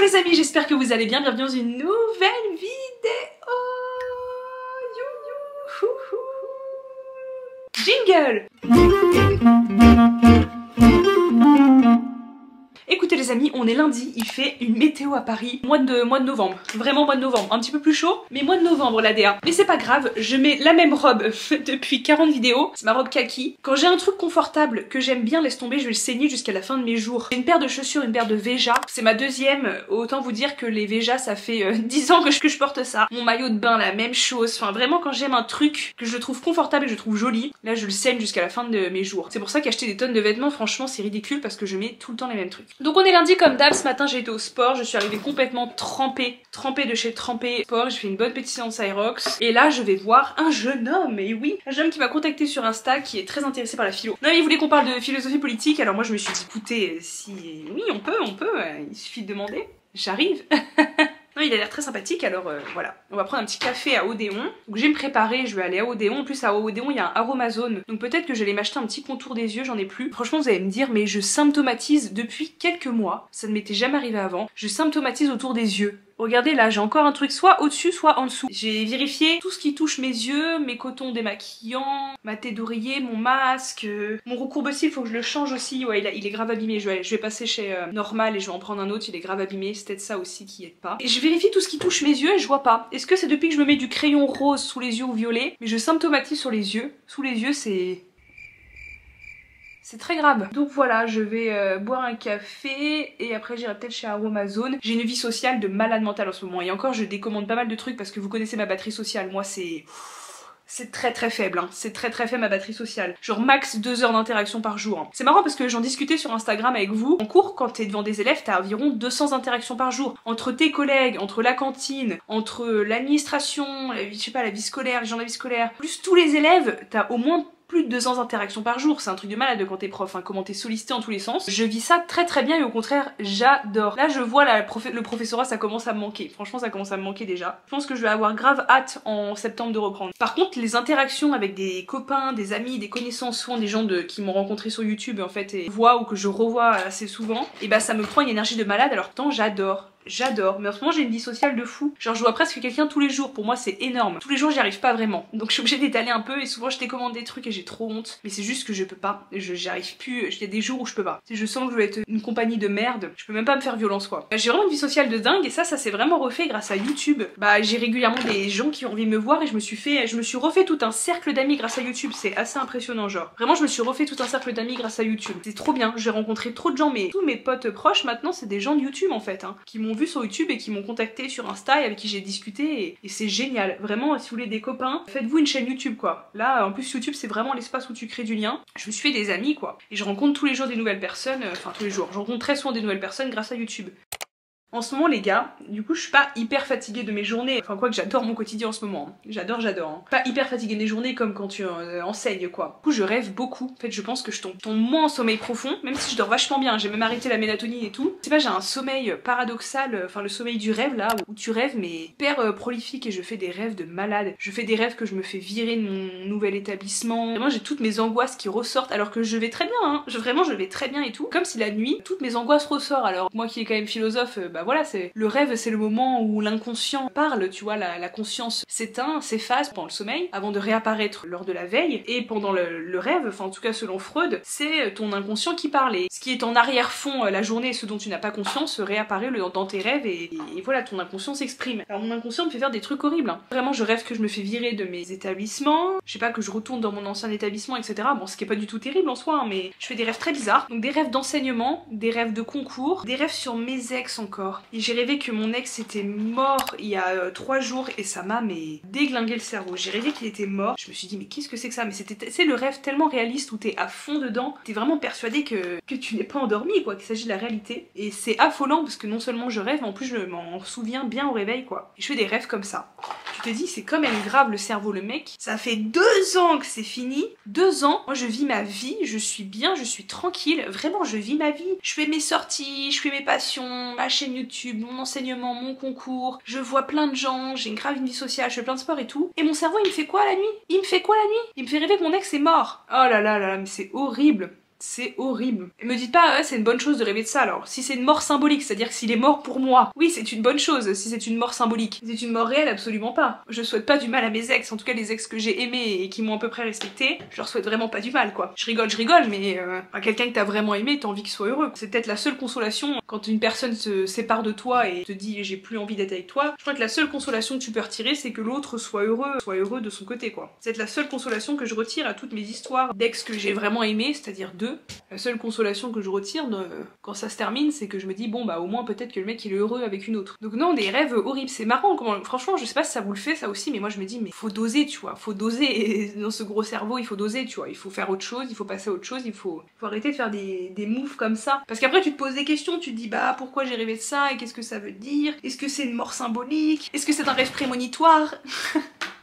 les amis, j'espère que vous allez bien, bienvenue dans une nouvelle vidéo. Jingle. Écoutez les amis, on est lundi, il fait une météo à Paris, mois de novembre, vraiment mois de novembre, un petit peu plus chaud, mais mois de novembre la DA. Mais c'est pas grave, je mets la même robe depuis 40 vidéos, c'est ma robe kaki. Quand j'ai un truc confortable que j'aime bien, laisse tomber, je vais le saigner jusqu'à la fin de mes jours. J'ai une paire de chaussures, une paire de Veja, c'est ma deuxième, autant vous dire que les Veja ça fait 10 ans que je porte ça. Mon maillot de bain la même chose, enfin vraiment quand j'aime un truc que je trouve confortable et que je trouve joli, là je le saigne jusqu'à la fin de mes jours. C'est pour ça qu'acheter des tonnes de vêtements, franchement c'est ridicule parce que je mets tout le temps les mêmes trucs. Donc on est lundi comme d'hab, ce matin j'ai été au sport, je suis arrivée complètement trempée de chez Trempé Sport, j'ai fait une bonne petite séance Aerox et là je vais voir un jeune homme, et oui, un jeune homme qui m'a contacté sur Insta qui est très intéressé par la philo. Non mais il voulait qu'on parle de philosophie politique, alors moi je me suis dit écoutez, si oui on peut, il suffit de demander, j'arrive. Non, il a l'air très sympathique, alors voilà. On va prendre un petit café à Odéon. Donc je vais me préparer, je vais aller à Odéon. En plus à Odéon, il y a un aromazone. Donc peut-être que j'allais m'acheter un petit contour des yeux, j'en ai plus. Franchement, vous allez me dire, mais je symptomatise depuis quelques mois. Ça ne m'était jamais arrivé avant. Je symptomatise autour des yeux. Regardez là, j'ai encore un truc soit au-dessus, soit en dessous. J'ai vérifié tout ce qui touche mes yeux, mes cotons démaquillants, ma tête d'oreiller, mon masque, mon recourbe-cils, il faut que je le change aussi. Ouais, il est grave abîmé. Je vais passer chez Normal et je vais en prendre un autre, il est grave abîmé. C'est peut-être ça aussi qui aide pas. Et je vérifie tout ce qui touche mes yeux et je vois pas. Est-ce que c'est depuis que je me mets du crayon rose sous les yeux ou violet? Mais je symptomatise sur les yeux. Sous les yeux, c'est très grave. Donc voilà, je vais boire un café et après j'irai peut-être chez Aromazone. J'ai une vie sociale de malade mental en ce moment. Et encore, je décommande pas mal de trucs parce que vous connaissez ma batterie sociale. Moi, c'est très faible, hein. C'est très faible ma batterie sociale. Genre max 2 heures d'interaction par jour. Hein. C'est marrant parce que j'en discutais sur Instagram avec vous. En cours, quand t'es devant des élèves, t'as environ 200 interactions par jour. Entre tes collègues, entre la cantine, entre l'administration, je sais pas, la vie scolaire, les gens de la vie scolaire, plus tous les élèves, t'as au moins plus de 200 interactions par jour, c'est un truc de malade quand t'es prof, hein, comment t'es sollicité en tous les sens. Je vis ça très bien et au contraire, j'adore. Là je vois le professorat, ça commence à me manquer. Franchement ça commence à me manquer déjà. Je pense que je vais avoir grave hâte en septembre de reprendre. Par contre les interactions avec des copains, des amis, des connaissances, souvent des gens qui m'ont rencontré sur YouTube en fait et voient ou que je revois assez souvent, et bah ça me prend une énergie de malade, alors pourtant j'adore. J'adore, mais en ce moment j'ai une vie sociale de fou. Genre je vois presque quelqu'un tous les jours, pour moi c'est énorme. Tous les jours j'y arrive pas vraiment, donc je suis obligée d'étaler un peu et souvent je décommande des trucs et j'ai trop honte. Mais c'est juste que je peux pas, j'y arrive plus, il y a des jours où je peux pas. Si je sens que je vais être une compagnie de merde, je peux même pas me faire violence quoi. J'ai vraiment une vie sociale de dingue et ça s'est vraiment refait grâce à YouTube. Bah j'ai régulièrement des gens qui ont envie de me voir et je me suis refait tout un cercle d'amis grâce à YouTube, c'est assez impressionnant genre. Vraiment je me suis refait tout un cercle d'amis grâce à YouTube. C'est trop bien, j'ai rencontré trop de gens, mais tous mes potes proches maintenant c'est des gens de YouTube en fait, hein, qui m'ont vu sur YouTube et qui m'ont contacté sur Insta et avec qui j'ai discuté et c'est génial. Vraiment, si vous voulez des copains, faites-vous une chaîne YouTube quoi. Là, en plus YouTube c'est vraiment l'espace où tu crées du lien. Je me suis fait des amis quoi. Et je rencontre tous les jours des nouvelles personnes, enfin tous les jours, je rencontre très souvent des nouvelles personnes grâce à YouTube. En ce moment les gars, du coup je suis pas hyper fatiguée de mes journées, enfin quoi que j'adore mon quotidien en ce moment, hein. J'adore, hein. Pas hyper fatiguée de mes journées comme quand tu enseignes quoi. Du coup je rêve beaucoup, en fait je pense que je tombe moins en sommeil profond, même si je dors vachement bien, j'ai même arrêté la mélatonine et tout. C'est pas, j'ai un sommeil paradoxal, enfin le sommeil du rêve là, où tu rêves mais hyper prolifique et je fais des rêves de malade. Je fais des rêves que je me fais virer de mon nouvel établissement. Vraiment j'ai toutes mes angoisses qui ressortent alors que je vais très bien, hein. Vraiment je vais très bien et tout. Comme si la nuit, toutes mes angoisses ressortent. Alors moi qui est quand même philosophe, bah voilà, c'est le rêve, c'est le moment où l'inconscient parle, tu vois, la conscience s'éteint, s'efface pendant le sommeil, avant de réapparaître lors de la veille, et pendant le rêve, enfin en tout cas selon Freud, c'est ton inconscient qui parle, et ce qui est en arrière-fond la journée, ce dont tu n'as pas conscience, réapparaît dans tes rêves, et voilà, ton inconscient s'exprime. Alors mon inconscient me fait faire des trucs horribles, hein. Vraiment je rêve que je me fais virer de mes établissements, je sais pas, que je retourne dans mon ancien établissement, etc. Bon, ce qui est pas du tout terrible en soi, hein, mais je fais des rêves très bizarres, donc des rêves d'enseignement, des rêves de concours, des rêves sur mes ex encore. Et j'ai rêvé que mon ex était mort il y a 3 jours et ça m'a déglingué le cerveau. J'ai rêvé qu'il était mort. Je me suis dit mais qu'est-ce que c'est que ça? Mais c'est le rêve tellement réaliste où t'es à fond dedans. T'es vraiment persuadé que tu n'es pas endormi quoi, qu'il s'agit de la réalité. Et c'est affolant parce que non seulement je rêve, mais en plus je m'en souviens bien au réveil quoi. Et je fais des rêves comme ça. Tu te dis c'est quand même grave le cerveau, le mec. Ça fait 2 ans que c'est fini. 2 ans, moi je vis ma vie, je suis bien, je suis tranquille. Vraiment je vis ma vie. Je fais mes sorties, je fais mes passions, ma chaîne YouTube, mon enseignement, mon concours, je vois plein de gens, j'ai une grave vie sociale, je fais plein de sport et tout. Et mon cerveau il me fait quoi la nuit? Il me fait quoi la nuit? Il me fait rêver que mon ex est mort. Oh là là là, mais c'est horrible. C'est horrible. Et me dites pas, c'est une bonne chose de rêver de ça alors. Si c'est une mort symbolique, c'est-à-dire que s'il est mort pour moi, oui, c'est une bonne chose si c'est une mort symbolique. Si c'est une mort réelle, absolument pas. Je souhaite pas du mal à mes ex, en tout cas les ex que j'ai aimés et qui m'ont à peu près respecté, je leur souhaite vraiment pas du mal quoi. Je rigole, mais quelqu'un que t'as vraiment aimé, t'as envie qu'il soit heureux. C'est peut-être la seule consolation quand une personne se sépare de toi et te dit j'ai plus envie d'être avec toi. Je crois que la seule consolation que tu peux retirer, c'est que l'autre soit heureux de son côté quoi. C'est la seule consolation que je retire à toutes mes histoires d'ex que j'ai vraiment aimé, c'est-à-dire deux. La seule consolation que je retire quand ça se termine, c'est que je me dis bon bah au moins peut-être que le mec il est heureux avec une autre. Donc non, des rêves horribles, c'est marrant comment, franchement je sais pas si ça vous le fait ça aussi, mais moi je me dis mais faut doser tu vois, faut doser, et dans ce gros cerveau il faut doser tu vois, il faut faire autre chose, il faut passer à autre chose, il faut arrêter de faire des moves comme ça. Parce qu'après tu te poses des questions, tu te dis bah pourquoi j'ai rêvé de ça et qu'est-ce que ça veut dire, est-ce que c'est une mort symbolique, est-ce que c'est un rêve prémonitoire.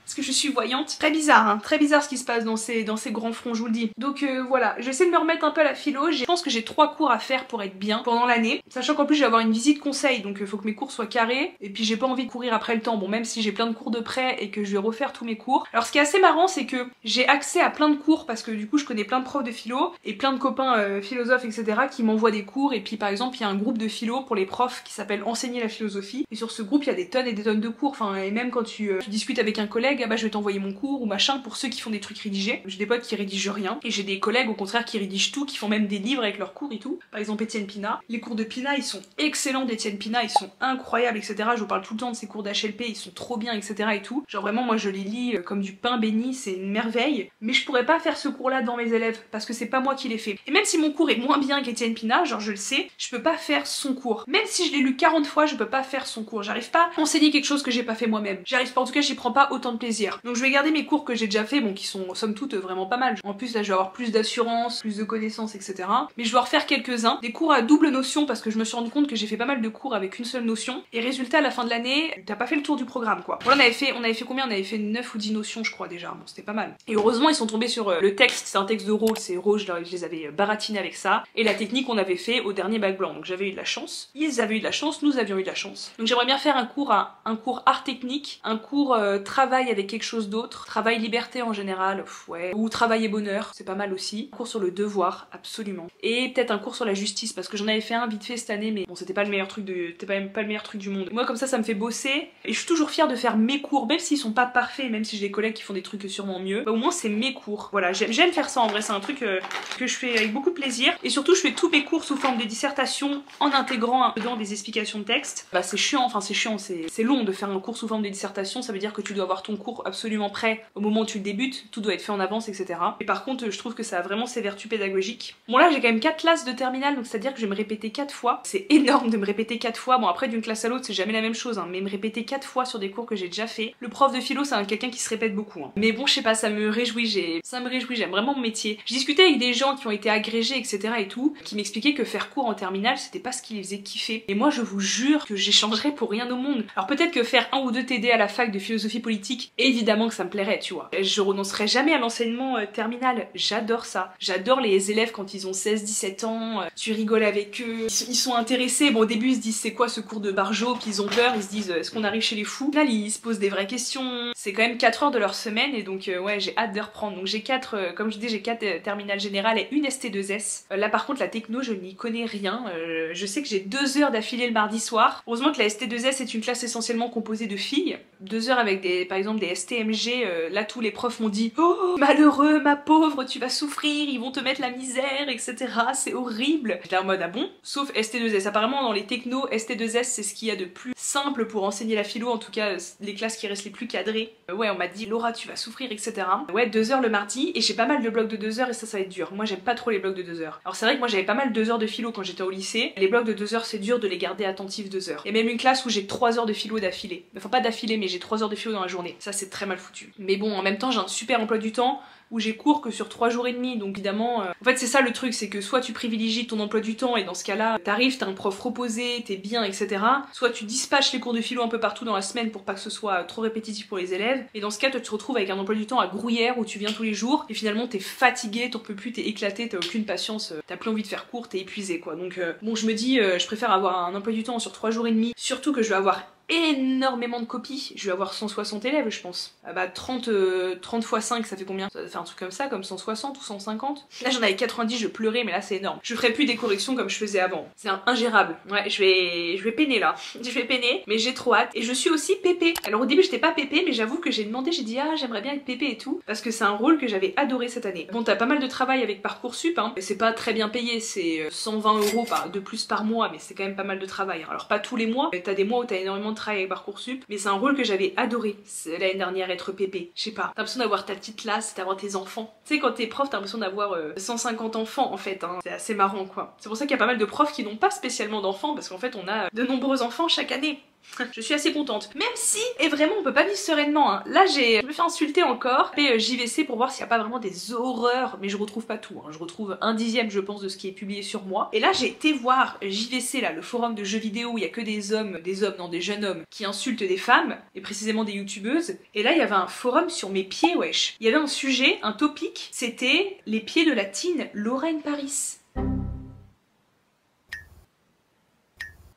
Parce que je suis voyante. Très bizarre, hein. Très bizarre ce qui se passe dans ces grands fronts, je vous le dis. Donc voilà, j'essaie de me remettre un peu à la philo. Je pense que j'ai 3 cours à faire pour être bien pendant l'année. Sachant qu'en plus je vais avoir une visite conseil, donc il faut que mes cours soient carrés. Et puis j'ai pas envie de courir après le temps. Bon, même si j'ai plein de cours de près et que je vais refaire tous mes cours. Alors ce qui est assez marrant, c'est que j'ai accès à plein de cours parce que du coup je connais plein de profs de philo et plein de copains philosophes, etc. qui m'envoient des cours. Et puis par exemple, il y a un groupe de philo pour les profs qui s'appelle Enseigner la philosophie. Et sur ce groupe, il y a des tonnes et des tonnes de cours. Enfin, et même quand tu discutes avec un collègue, ah bah je vais t'envoyer mon cours ou machin pour ceux qui font des trucs rédigés. J'ai des potes qui rédigent rien et j'ai des collègues au contraire qui rédigent tout, qui font même des livres avec leurs cours et tout. Par exemple Étienne Pina. Les cours de Pina ils sont excellents d'Étienne Pina, ils sont incroyables etc. Je vous parle tout le temps de ces cours d'HLP, ils sont trop bien etc. et tout. Genre vraiment moi je les lis comme du pain béni, c'est une merveille. Mais je pourrais pas faire ce cours là dans mes élèves parce que c'est pas moi qui l'ai fait. Et même si mon cours est moins bien qu'Étienne Pina, genre je le sais, je peux pas faire son cours. Même si je l'ai lu 40 fois, je peux pas faire son cours. J'arrive pas à enseigner quelque chose que j'ai pas fait moi-même. J'arrive pas, en tout cas j'y prends pas autant de plaisir. Donc je vais garder mes cours que j'ai déjà fait, bon qui sont somme toute vraiment pas mal. En plus là je vais avoir plus d'assurance, plus de connaissances etc. Mais je vais en refaire quelques-uns. Des cours à double notion parce que je me suis rendu compte que j'ai fait pas mal de cours avec une seule notion. Et résultat à la fin de l'année, t'as pas fait le tour du programme quoi. Bon là on avait fait combien? On avait fait 9 ou 10 notions je crois déjà. Bon c'était pas mal. Et heureusement ils sont tombés sur le texte, c'est un texte de Rho, c'est Rho, je les avais baratinés avec ça. Et la technique on avait fait au dernier bac blanc. Donc j'avais eu de la chance. Ils avaient eu de la chance, nous avions eu de la chance. Donc j'aimerais bien faire un cours art technique, un cours travail avec quelque chose d'autre, travail liberté en général, ouais, ou travail et bonheur, c'est pas mal aussi. Un cours sur le devoir, absolument. Et peut-être un cours sur la justice, parce que j'en avais fait un vite fait cette année, mais bon, c'était pas le meilleur truc pas le meilleur truc du monde. Moi, comme ça me fait bosser, et je suis toujours fière de faire mes cours, même s'ils sont pas parfaits, même si j'ai des collègues qui font des trucs sûrement mieux, bah au moins c'est mes cours. Voilà, j'aime faire ça en vrai, c'est un truc que je fais avec beaucoup de plaisir, et surtout je fais tous mes cours sous forme de dissertation en intégrant dedans des explications de texte. Bah c'est chiant, c'est long de faire un cours sous forme de dissertation, ça veut dire que tu dois avoir ton cours absolument prêt au moment où tu le débutes, tout doit être fait en avance, etc. Et par contre, je trouve que ça a vraiment ses vertus pédagogiques. Bon là, j'ai quand même 4 classes de terminale, donc c'est-à-dire que je vais me répéter 4 fois. C'est énorme de me répéter 4 fois. Bon après, d'une classe à l'autre, c'est jamais la même chose, hein, mais me répéter 4 fois sur des cours que j'ai déjà fait. Le prof de philo, c'est quelqu'un qui se répète beaucoup. Hein. Mais bon, je sais pas, ça me réjouit, j'aime vraiment mon métier. J'ai discuté avec des gens qui ont été agrégés, etc. et tout, qui m'expliquaient que faire cours en terminale, c'était pas ce qui les faisait kiffer. Et moi, je vous jure que j'échangerais pour rien au monde. Alors peut-être que faire 1 ou 2 TD à la fac de philosophie politique, évidemment que ça me plairait, tu vois. Je renoncerai jamais à l'enseignement terminal, j'adore ça. J'adore les élèves quand ils ont 16-17 ans, tu rigoles avec eux, ils sont intéressés. Bon au début ils se disent c'est quoi ce cours de barjo, puis ils ont peur, ils se disent est-ce qu'on arrive chez les fous? Là ils se posent des vraies questions. C'est quand même 4 heures de leur semaine et donc ouais j'ai hâte de reprendre. Donc j'ai 4, comme je dis j'ai 4 terminales générales et une ST2S. Là par contre la techno je n'y connais rien. Je sais que j'ai 2 heures d'affilée le mardi soir. Heureusement que la ST2S est une classe essentiellement composée de filles. 2 heures avec par exemple des STMG, là tous les profs m'ont dit oh malheureux, ma pauvre, tu vas souffrir, ils vont te mettre la misère, etc. C'est horrible. J'étais en mode ah bon? Sauf ST2S. Apparemment dans les technos, ST2S c'est ce qu'il y a de plus simple pour enseigner la philo, en tout cas les classes qui restent les plus cadrées. Ouais on m'a dit Laura tu vas souffrir, etc. Ouais 2 heures le mardi et j'ai pas mal de blocs de 2 heures et ça va être dur. Moi j'aime pas trop les blocs de 2 heures. Alors c'est vrai que moi j'avais pas mal 2 heures de philo quand j'étais au lycée. Les blocs de 2 heures c'est dur de les garder attentifs 2 heures. Et même une classe où j'ai 3 heures de philo d'affilée. Enfin pas d'affilée mais j'ai 3 heures de philo dans la journée. Ça c'est très mal foutu. Mais bon en même temps j'ai un super emploi du temps où j'ai cours que sur 3 jours et demi, donc évidemment en fait c'est ça le truc, c'est que soit tu privilégies ton emploi du temps et dans ce cas là t'arrives, t'as un prof reposé, t'es bien, etc. Soit tu dispatches les cours de philo un peu partout dans la semaine pour pas que ce soit trop répétitif pour les élèves, et dans ce cas toi tu te retrouves avec un emploi du temps à Gruyère où tu viens tous les jours et finalement t'es fatigué, t'en peux plus, t'es éclaté, t'as aucune patience, t'as plus envie de faire cours, t'es épuisé quoi. Donc bon je me dis je préfère avoir un emploi du temps sur 3 jours et demi, surtout que je vais avoir énormément de copies. Je vais avoir 160 élèves, je pense. Ah bah 30 x 5, ça fait combien? Ça fait un truc comme ça, comme 160 ou 150. Là j'en avais 90, je pleurais, mais là c'est énorme. Je ferai plus des corrections comme je faisais avant. C'est ingérable. Ouais, je vais peiner là. Je vais peiner, mais j'ai trop hâte. Et je suis aussi pépé. Alors au début j'étais pas pépé, mais j'avoue que j'ai demandé, j'ai dit ah j'aimerais bien être pépé et tout, parce que c'est un rôle que j'avais adoré cette année. Bon, t'as pas mal de travail avec Parcoursup, hein, mais c'est pas très bien payé, c'est 120 € de plus par mois, mais c'est quand même pas mal de travail. Hein. Alors pas tous les mois, t'as des mois où t'as énormément de travail avec Parcoursup, mais c'est un rôle que j'avais adoré l'année dernière, être pépé. Je sais pas, t'as l'impression d'avoir ta petite classe, d'avoir tes enfants. Tu sais, quand t'es prof, t'as l'impression d'avoir 150 enfants en fait, hein. C'est assez marrant quoi. C'est pour ça qu'il y a pas mal de profs qui n'ont pas spécialement d'enfants, parce qu'en fait on a de nombreux enfants chaque année. Je suis assez contente. Même si, et vraiment on peut pas vivre sereinement, hein. Là je me fais insulter encore. Et JVC pour voir s'il y a pas vraiment des horreurs, mais je retrouve pas tout, hein. Je retrouve 1/10 je pense de ce qui est publié sur moi. Et là j'ai été voir JVC, là, le forum de jeux vidéo où il y a que des jeunes hommes qui insultent des femmes, et précisément des youtubeuses. Et là il y avait un forum sur mes pieds, wesh. Il y avait un sujet, un topic, c'était les pieds de la teen Lorraine Paris.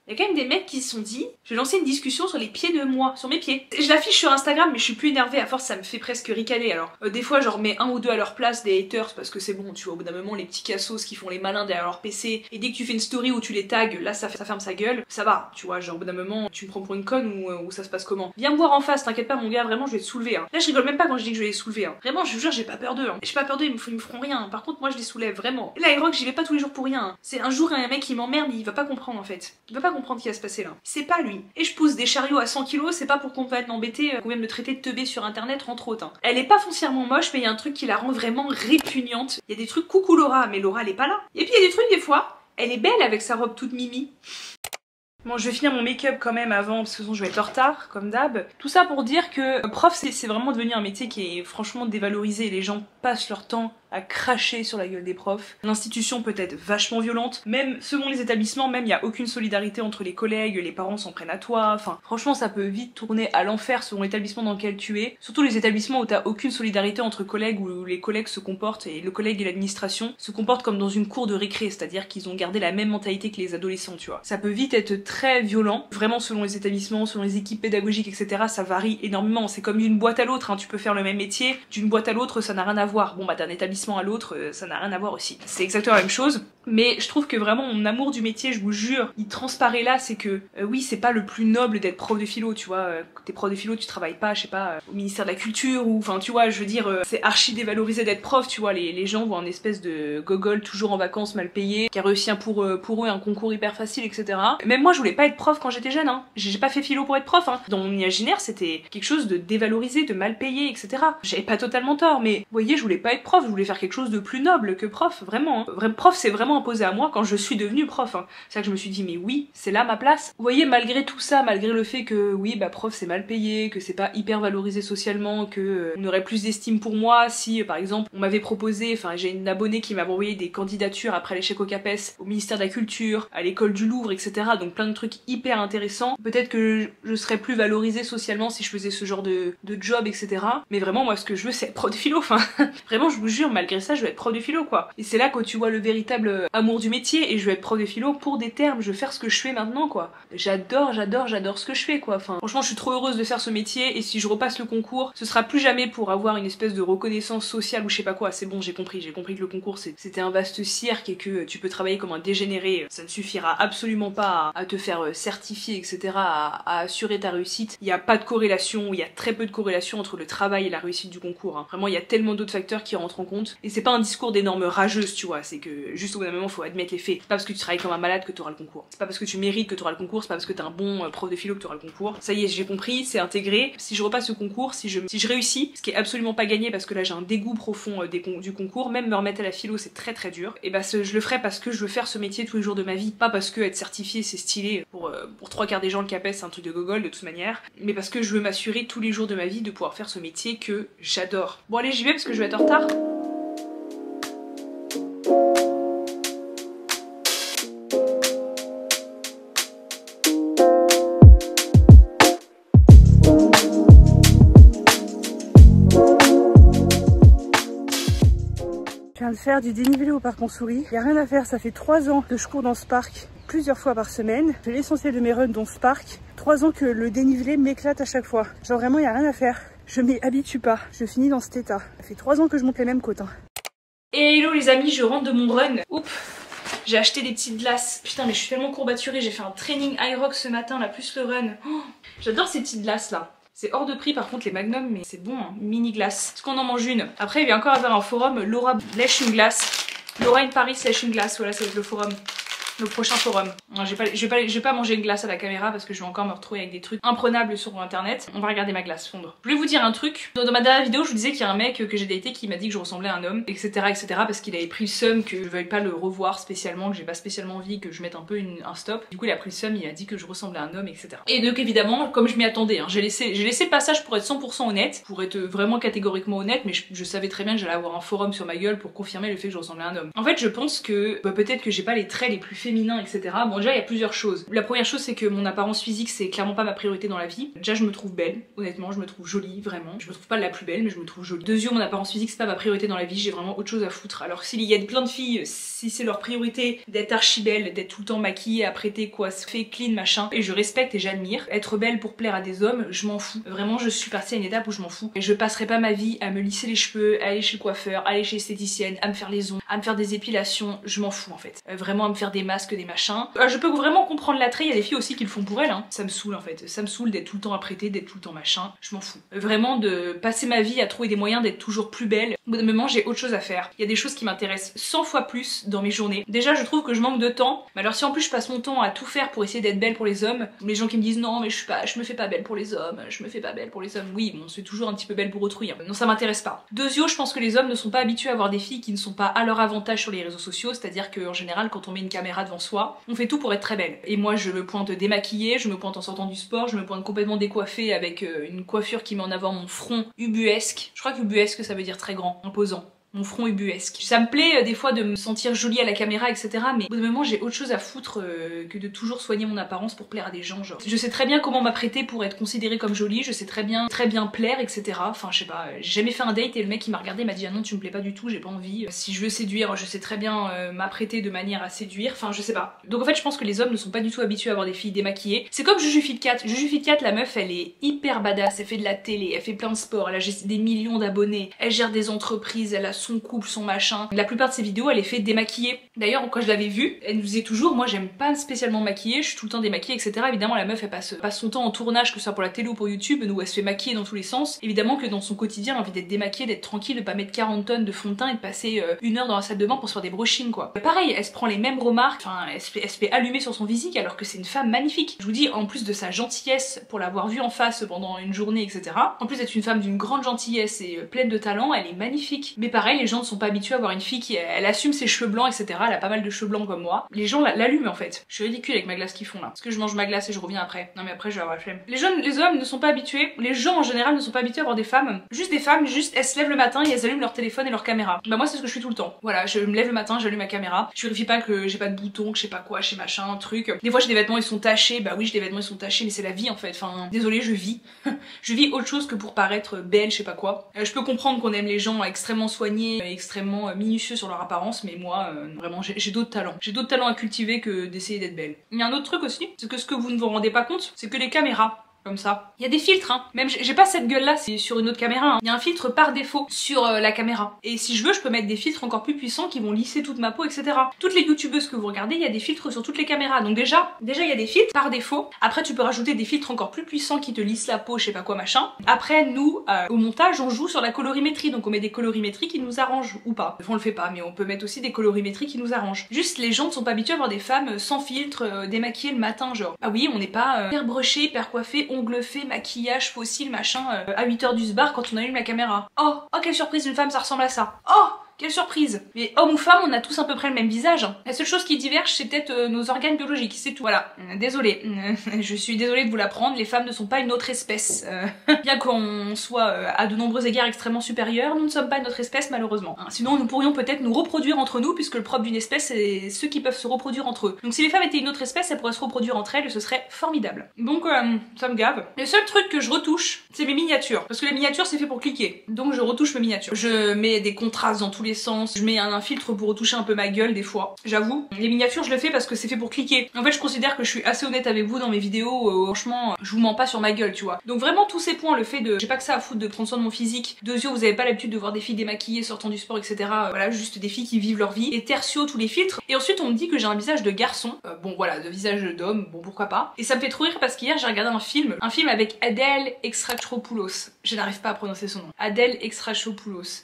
Il y a quand même des mecs qui se sont dit, je vais lancer une discussion sur les pieds de moi, sur mes pieds. Je l'affiche sur Instagram, mais je suis plus énervée, à force ça me fait presque ricaner. Alors des fois j'en remets un ou deux à leur place, des haters, parce que c'est bon, tu vois, au bout d'un moment les petits cassos qui font les malins derrière leur PC, et dès que tu fais une story où tu les tags, là ça ferme sa gueule, ça va, tu vois, genre au bout d'un moment tu me prends pour une conne ou ça se passe comment. Viens me voir en face, t'inquiète pas mon gars, vraiment je vais te soulever, hein. Là je rigole même pas quand je dis que je vais les soulever, hein. Vraiment je vous jure j'ai pas peur d'eux, hein. J'ai pas peur d'eux, ils me feront rien, hein. Par contre moi je les soulève, vraiment. Et là Iroc j'y vais pas tous les jours pour rien, hein. C'est un jour un mec qui m'emmerde, il va pas comprendre en fait. Il va pas comprendre ce qui va se passer là. C'est pas lui. Et je pousse des chariots à 100 kg, c'est pas pour qu'on va m'embêter, qu'on vienne me traiter de teubé sur internet, entre autres. Hein. Elle est pas foncièrement moche, mais il y a un truc qui la rend vraiment répugnante. Il y a des trucs coucou Laura, mais Laura elle est pas là. Et puis il y a des trucs des fois, elle est belle avec sa robe toute mimi. Bon, je vais finir mon make-up quand même avant, parce que sinon je vais être en retard, comme d'hab. Tout ça pour dire que prof, c'est vraiment devenu un métier qui est franchement dévalorisé. Les gens passent leur temps à cracher sur la gueule des profs. L'institution peut être vachement violente, même selon les établissements, même il n'y a aucune solidarité entre les collègues, les parents s'en prennent à toi, enfin franchement ça peut vite tourner à l'enfer selon l'établissement dans lequel tu es. Surtout les établissements où t'as aucune solidarité entre collègues, où les collègues se comportent, et le collègue et l'administration se comportent comme dans une cour de récré, c'est-à-dire qu'ils ont gardé la même mentalité que les adolescents, tu vois. Ça peut vite être très violent, vraiment selon les établissements, selon les équipes pédagogiques, etc. Ça varie énormément, c'est comme d'une boîte à l'autre, hein. Tu peux faire le même métier, d'une boîte à l'autre ça n'a rien à voir. Bon bah d'un établissement à l'autre, ça n'a rien à voir aussi. C'est exactement la même chose, mais je trouve que vraiment mon amour du métier, je vous jure, il transparaît là, c'est que oui, c'est pas le plus noble d'être prof de philo, tu vois. Quand t'es prof de philo, tu travailles pas, je sais pas, au ministère de la Culture, ou enfin tu vois, je veux dire, c'est archi dévalorisé d'être prof, tu vois. Les gens voient un espèce de gogol toujours en vacances, mal payé, qui a réussi pour eux un concours hyper facile, etc. Même moi, je voulais pas être prof quand j'étais jeune, hein. J'ai pas fait philo pour être prof, hein. Dans mon imaginaire, c'était quelque chose de dévalorisé, de mal payé, etc. J'avais pas totalement tort, mais vous voyez, je voulais pas être prof, je voulais faire quelque chose de plus noble que prof, vraiment. Hein. Vrai prof, c'est vraiment imposé à moi quand je suis devenue prof. Hein. C'est là que je me suis dit, mais oui, c'est là ma place. Vous voyez, malgré tout ça, malgré le fait que oui, bah prof c'est mal payé, que c'est pas hyper valorisé socialement, que on aurait plus d'estime pour moi si, par exemple, on m'avait proposé, enfin j'ai une abonnée qui m'avait envoyé des candidatures après l'échec au CAPES, au ministère de la Culture, à l'école du Louvre, etc. Donc plein de trucs hyper intéressants. Peut-être que je serais plus valorisée socialement si je faisais ce genre de job, etc. Mais vraiment, moi, ce que je veux, c'est être prof de philo. Enfin, vraiment, je vous jure, malgré ça, je veux être prof de philo, quoi. Et c'est là que tu vois le véritable amour du métier, et je veux être prof de philo pour des termes, je veux faire ce que je fais maintenant, quoi. J'adore ce que je fais, quoi. Enfin, franchement, je suis trop heureuse de faire ce métier, et si je repasse le concours, ce sera plus jamais pour avoir une espèce de reconnaissance sociale ou je sais pas quoi. C'est bon, j'ai compris que le concours c'était un vaste cirque et que tu peux travailler comme un dégénéré. Ça ne suffira absolument pas à te faire certifier, etc., à assurer ta réussite. Il y a pas de corrélation, il y a très peu de corrélation entre le travail et la réussite du concours. Hein. Vraiment, il y a tellement d'autres facteurs qui rentrent en compte. Et c'est pas un discours d'énorme rageuse, tu vois. C'est que juste au bout d'un moment, faut admettre les faits. C'est pas parce que tu travailles comme un malade que t'auras le concours. C'est pas parce que tu mérites que t'auras le concours. C'est pas parce que t'es un bon prof de philo que t'auras le concours. Ça y est, j'ai compris, c'est intégré. Si je repasse ce concours, si je réussis, ce qui est absolument pas gagné parce que là j'ai un dégoût profond du concours, même me remettre à la philo, c'est très très dur. Et bah je le ferai parce que je veux faire ce métier tous les jours de ma vie. Pas parce que être certifié c'est stylé. Pour 3/4 des gens, le CAPES c'est un truc de gogol de toute manière. Mais parce que je veux m'assurer tous les jours de ma vie de pouvoir faire ce métier que j'adore. Bon allez, j'y vais parce que je vais être en retard. Je viens de faire du dénivelé au parc Montsouris. Y a rien à faire, ça fait 3 ans que je cours dans ce parc plusieurs fois par semaine. J'ai l'essentiel de mes runs dont Spark. 3 ans que le dénivelé m'éclate à chaque fois. Genre vraiment, il n'y a rien à faire. Je m'y habitue pas. Je finis dans cet état. Ça fait 3 ans que je monte les mêmes côtes. Hein. Et hello les amis, je rentre de mon run. Oups, j'ai acheté des petites glaces. Putain mais je suis tellement courbaturée, j'ai fait un training Irox ce matin là, plus le run. Oh, j'adore ces petites glaces là. C'est hors de prix par contre les Magnum, mais c'est bon, hein. Mini glace. Est-ce qu'on en mange une? Après il va encore avoir un forum, Laura lèche une glace. Laura in Paris lèche une glace, voilà ça va être le forum. Le prochain forum. Je vais pas manger une glace à la caméra parce que je vais encore me retrouver avec des trucs imprenables sur internet. On va regarder ma glace fondre. Je voulais vous dire un truc. Dans ma dernière vidéo, je vous disais qu'il y a un mec que j'ai daté qui m'a dit que je ressemblais à un homme, etc. parce qu'il avait pris le seum que je veuille pas le revoir spécialement, que j'ai pas spécialement envie que je mette un peu un stop. Du coup, il a pris le seum, il a dit que je ressemblais à un homme, etc. Et donc évidemment, comme je m'y attendais, hein, j'ai laissé le passage pour être 100% honnête, pour être vraiment catégoriquement honnête, mais je savais très bien que j'allais avoir un forum sur ma gueule pour confirmer le fait que je ressemblais à un homme. En fait, je pense que peut-être que j'ai pas les traits les plus féminins, etc. Bon déjà il y a plusieurs choses. La première chose c'est que mon apparence physique c'est clairement pas ma priorité dans la vie. Déjà je me trouve belle, honnêtement je me trouve jolie vraiment. Je me trouve pas la plus belle mais je me trouve jolie. Deuxièmement mon apparence physique c'est pas ma priorité dans la vie, j'ai vraiment autre chose à foutre. Alors s'il y a plein de filles, si c'est leur priorité d'être archi belle, d'être tout le temps maquillée, apprêtée, coiffée, clean, machin, et je respecte et j'admire. Être belle pour plaire à des hommes, je m'en fous. Vraiment je suis partie à une étape où je m'en fous. Et je passerai pas ma vie à me lisser les cheveux, à aller chez le coiffeur, à aller chez l'esthéticienne, à me faire les ongles, à me faire des épilations, je m'en fous en fait. Vraiment à me faire des masques, des machins. Je peux vraiment comprendre l'attrait, il y a des filles aussi qui le font pour elles, hein. Ça me saoule en fait, ça me saoule d'être tout le temps apprêtée, d'être tout le temps machin, je m'en fous. Vraiment de passer ma vie à trouver des moyens d'être toujours plus belle. Au bout d'un moment j'ai autre chose à faire. Il y a des choses qui m'intéressent 100 fois plus dans mes journées. Déjà je trouve que je manque de temps, mais alors si en plus je passe mon temps à tout faire pour essayer d'être belle pour les hommes, les gens qui me disent non mais je me fais pas belle pour les hommes, je me fais pas belle pour les hommes, oui bon c'est toujours un petit peu belle pour autrui, hein. Non ça m'intéresse pas. Deuxièmement je pense que les hommes ne sont pas habitués à voir des filles qui ne sont pas à leur avantage sur les réseaux sociaux, c'est-à-dire qu'en général quand on met une caméra devant soi, on fait tout pour être très belle. Et moi je me pointe démaquillée, je me pointe en sortant du sport, je me pointe complètement décoiffée avec une coiffure qui met en avant mon front ubuesque. Je crois que ubuesque ça veut dire très grand, imposant. Mon front ubuesque. Ça me plaît des fois de me sentir jolie à la caméra, etc. Mais au bout d'un moment, j'ai autre chose à foutre que de toujours soigner mon apparence pour plaire à des gens. Genre, je sais très bien comment m'apprêter pour être considérée comme jolie, je sais très bien plaire, etc. Enfin, je sais pas, j'ai jamais fait un date et le mec qui m'a regardé m'a dit ah non, tu me plais pas du tout, j'ai pas envie. Si je veux séduire, je sais très bien m'apprêter de manière à séduire. Enfin, je sais pas. Donc en fait, je pense que les hommes ne sont pas du tout habitués à avoir des filles démaquillées. C'est comme Juju Fit Cat. Juju Fit Cat, la meuf, elle est hyper badass. Elle fait de la télé, elle fait plein de sport, elle a des millions d'abonnés, elle gère des entreprises, elle a son couple, son machin. La plupart de ses vidéos, elle est fait démaquillée. D'ailleurs, quand je l'avais vue, elle nous disait toujours, moi j'aime pas spécialement maquiller, je suis tout le temps démaquillée, etc. Évidemment, la meuf, elle passe son temps en tournage, que ce soit pour la télé ou pour YouTube, où elle se fait maquiller dans tous les sens. Évidemment que dans son quotidien, elle a envie d'être démaquillée, d'être tranquille, de pas mettre 40 tonnes de fond de teint et de passer 1 heure dans la salle de bain pour se faire des brushings, quoi. Pareil, elle se prend les mêmes remarques, enfin, elle se fait allumer sur son physique alors que c'est une femme magnifique. Je vous dis, en plus de sa gentillesse, pour l'avoir vue en face pendant une journée, etc. En plus d'être une femme d'une grande gentillesse et pleine de talent, elle est magnifique. Mais pareil, les gens ne sont pas habitués à voir une fille qui elle assume ses cheveux blancs, etc. Elle a pas mal de cheveux blancs comme moi. Les gens l'allument en fait. Je suis ridicule avec ma glace qu'ils font là. Parce que je mange ma glace et je reviens après. Non mais après je vais avoir la flemme. Les hommes ne sont pas habitués, les gens en général ne sont pas habitués à voir des femmes. Juste elles se lèvent le matin et elles allument leur téléphone et leur caméra. Bah moi c'est ce que je fais tout le temps. Voilà, je me lève le matin, j'allume ma caméra. Je vérifie pas que j'ai pas de boutons, que je sais pas quoi, chez machin, truc. Des fois j'ai des vêtements ils sont tachés, bah oui j'ai des vêtements ils sont tachés mais c'est la vie en fait. Enfin désolée je vis. Je vis autre chose que pour paraître belle, je sais pas quoi. Je peux comprendre qu'on aime les gens extrêmement soignés, extrêmement minutieux sur leur apparence, mais moi vraiment j'ai d'autres talents. J'ai d'autres talents à cultiver que d'essayer d'être belle. Il y a un autre truc aussi, c'est que ce que vous ne vous rendez pas compte, c'est que les caméras, comme ça. Il y a des filtres, hein. Même j'ai pas cette gueule là, c'est sur une autre caméra. Hein. Il y a un filtre par défaut sur la caméra. Et si je veux, je peux mettre des filtres encore plus puissants qui vont lisser toute ma peau, etc. Toutes les youtubeuses que vous regardez, il y a des filtres sur toutes les caméras. Donc déjà il y a des filtres par défaut. Après tu peux rajouter des filtres encore plus puissants qui te lissent la peau, je sais pas quoi machin. Après nous, au montage, on joue sur la colorimétrie. Donc on met des colorimétries qui nous arrangent ou pas. On le fait pas, mais on peut mettre aussi des colorimétries qui nous arrangent. Juste les gens ne sont pas habitués à voir des femmes sans filtre, démaquillées le matin, genre. Ah oui, on n'est pas hyper broché, hyper coiffé, ongles faits, maquillage, fossile, machin, à 8h du sbar quand on allume la caméra. Oh quelle surprise, une femme ça ressemble à ça. Oh quelle surprise! Mais homme ou femme, on a tous à peu près le même visage. La seule chose qui diverge, c'est peut-être nos organes biologiques, c'est tout. Voilà, désolée. Je suis désolée de vous l'apprendre, les femmes ne sont pas une autre espèce. Bien qu'on soit à de nombreux égards extrêmement supérieurs, nous ne sommes pas une autre espèce malheureusement. Sinon nous pourrions peut-être nous reproduire entre nous, puisque le propre d'une espèce, c'est ceux qui peuvent se reproduire entre eux. Donc si les femmes étaient une autre espèce, elles pourraient se reproduire entre elles et ce serait formidable. Donc ça me gave. Le seul truc que je retouche, c'est mes miniatures. Parce que les miniatures, c'est fait pour cliquer. Donc je retouche mes miniatures. Je mets des contrastes dans tous les sens. Je mets un filtre pour retoucher un peu ma gueule des fois. J'avoue, les miniatures je le fais parce que c'est fait pour cliquer. En fait je considère que je suis assez honnête avec vous dans mes vidéos, franchement je vous mens pas sur ma gueule, tu vois. Donc vraiment tous ces points, le fait de j'ai pas que ça à foutre de prendre soin de mon physique, deuxio vous avez pas l'habitude de voir des filles démaquillées sortant du sport, etc. Voilà, juste des filles qui vivent leur vie. Et tertio tous les filtres. Et ensuite on me dit que j'ai un visage de garçon. Bon voilà, de visage d'homme, bon pourquoi pas. Et ça me fait trop rire parce qu'hier j'ai regardé un film avec Adèle Exarchopoulos. Je n'arrive pas à prononcer son nom. Adèle Exarchopoulos.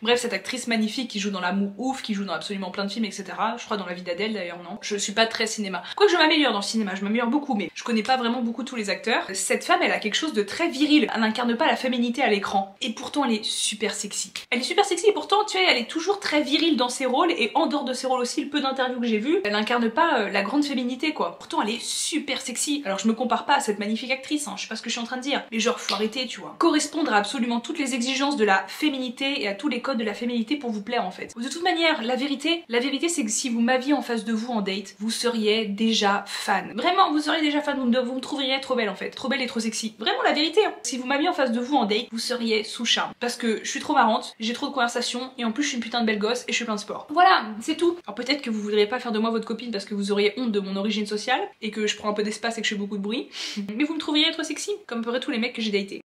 Bref, cette actrice magnifique qui joue dans L'amour ouf, qui joue dans absolument plein de films, etc. Je crois dans La vie d'Adèle d'ailleurs, non. Je suis pas très cinéma. Quoique je m'améliore dans le cinéma, je m'améliore beaucoup, mais je connais pas vraiment beaucoup tous les acteurs. Cette femme, elle a quelque chose de très viril. Elle n'incarne pas la féminité à l'écran. Et pourtant, elle est super sexy. Elle est super sexy et pourtant, tu vois, elle est toujours très virile dans ses rôles et en dehors de ses rôles aussi, le peu d'interviews que j'ai vues, elle n'incarne pas la grande féminité, quoi. Pourtant, elle est super sexy. Alors, je me compare pas à cette magnifique actrice, hein, je sais pas ce que je suis en train de dire. Mais genre, faut arrêter, tu vois. Correspondre à absolument toutes les exigences de la féminité et à tous les codes de la féminité pour vous plaire, en fait. De toute manière, la vérité c'est que si vous m'aviez en face de vous en date, vous seriez déjà fan. Vraiment, vous seriez déjà fan, vous me trouveriez trop belle en fait. Trop belle et trop sexy. Vraiment la vérité, hein. Si vous m'aviez en face de vous en date, vous seriez sous charme. Parce que je suis trop marrante, j'ai trop de conversations et en plus je suis une putain de belle gosse et je fais plein de sport. Voilà, c'est tout. Alors peut-être que vous voudriez pas faire de moi votre copine parce que vous auriez honte de mon origine sociale et que je prends un peu d'espace et que je fais beaucoup de bruit. Mais vous me trouveriez trop sexy, comme feraient tous les mecs que j'ai datés.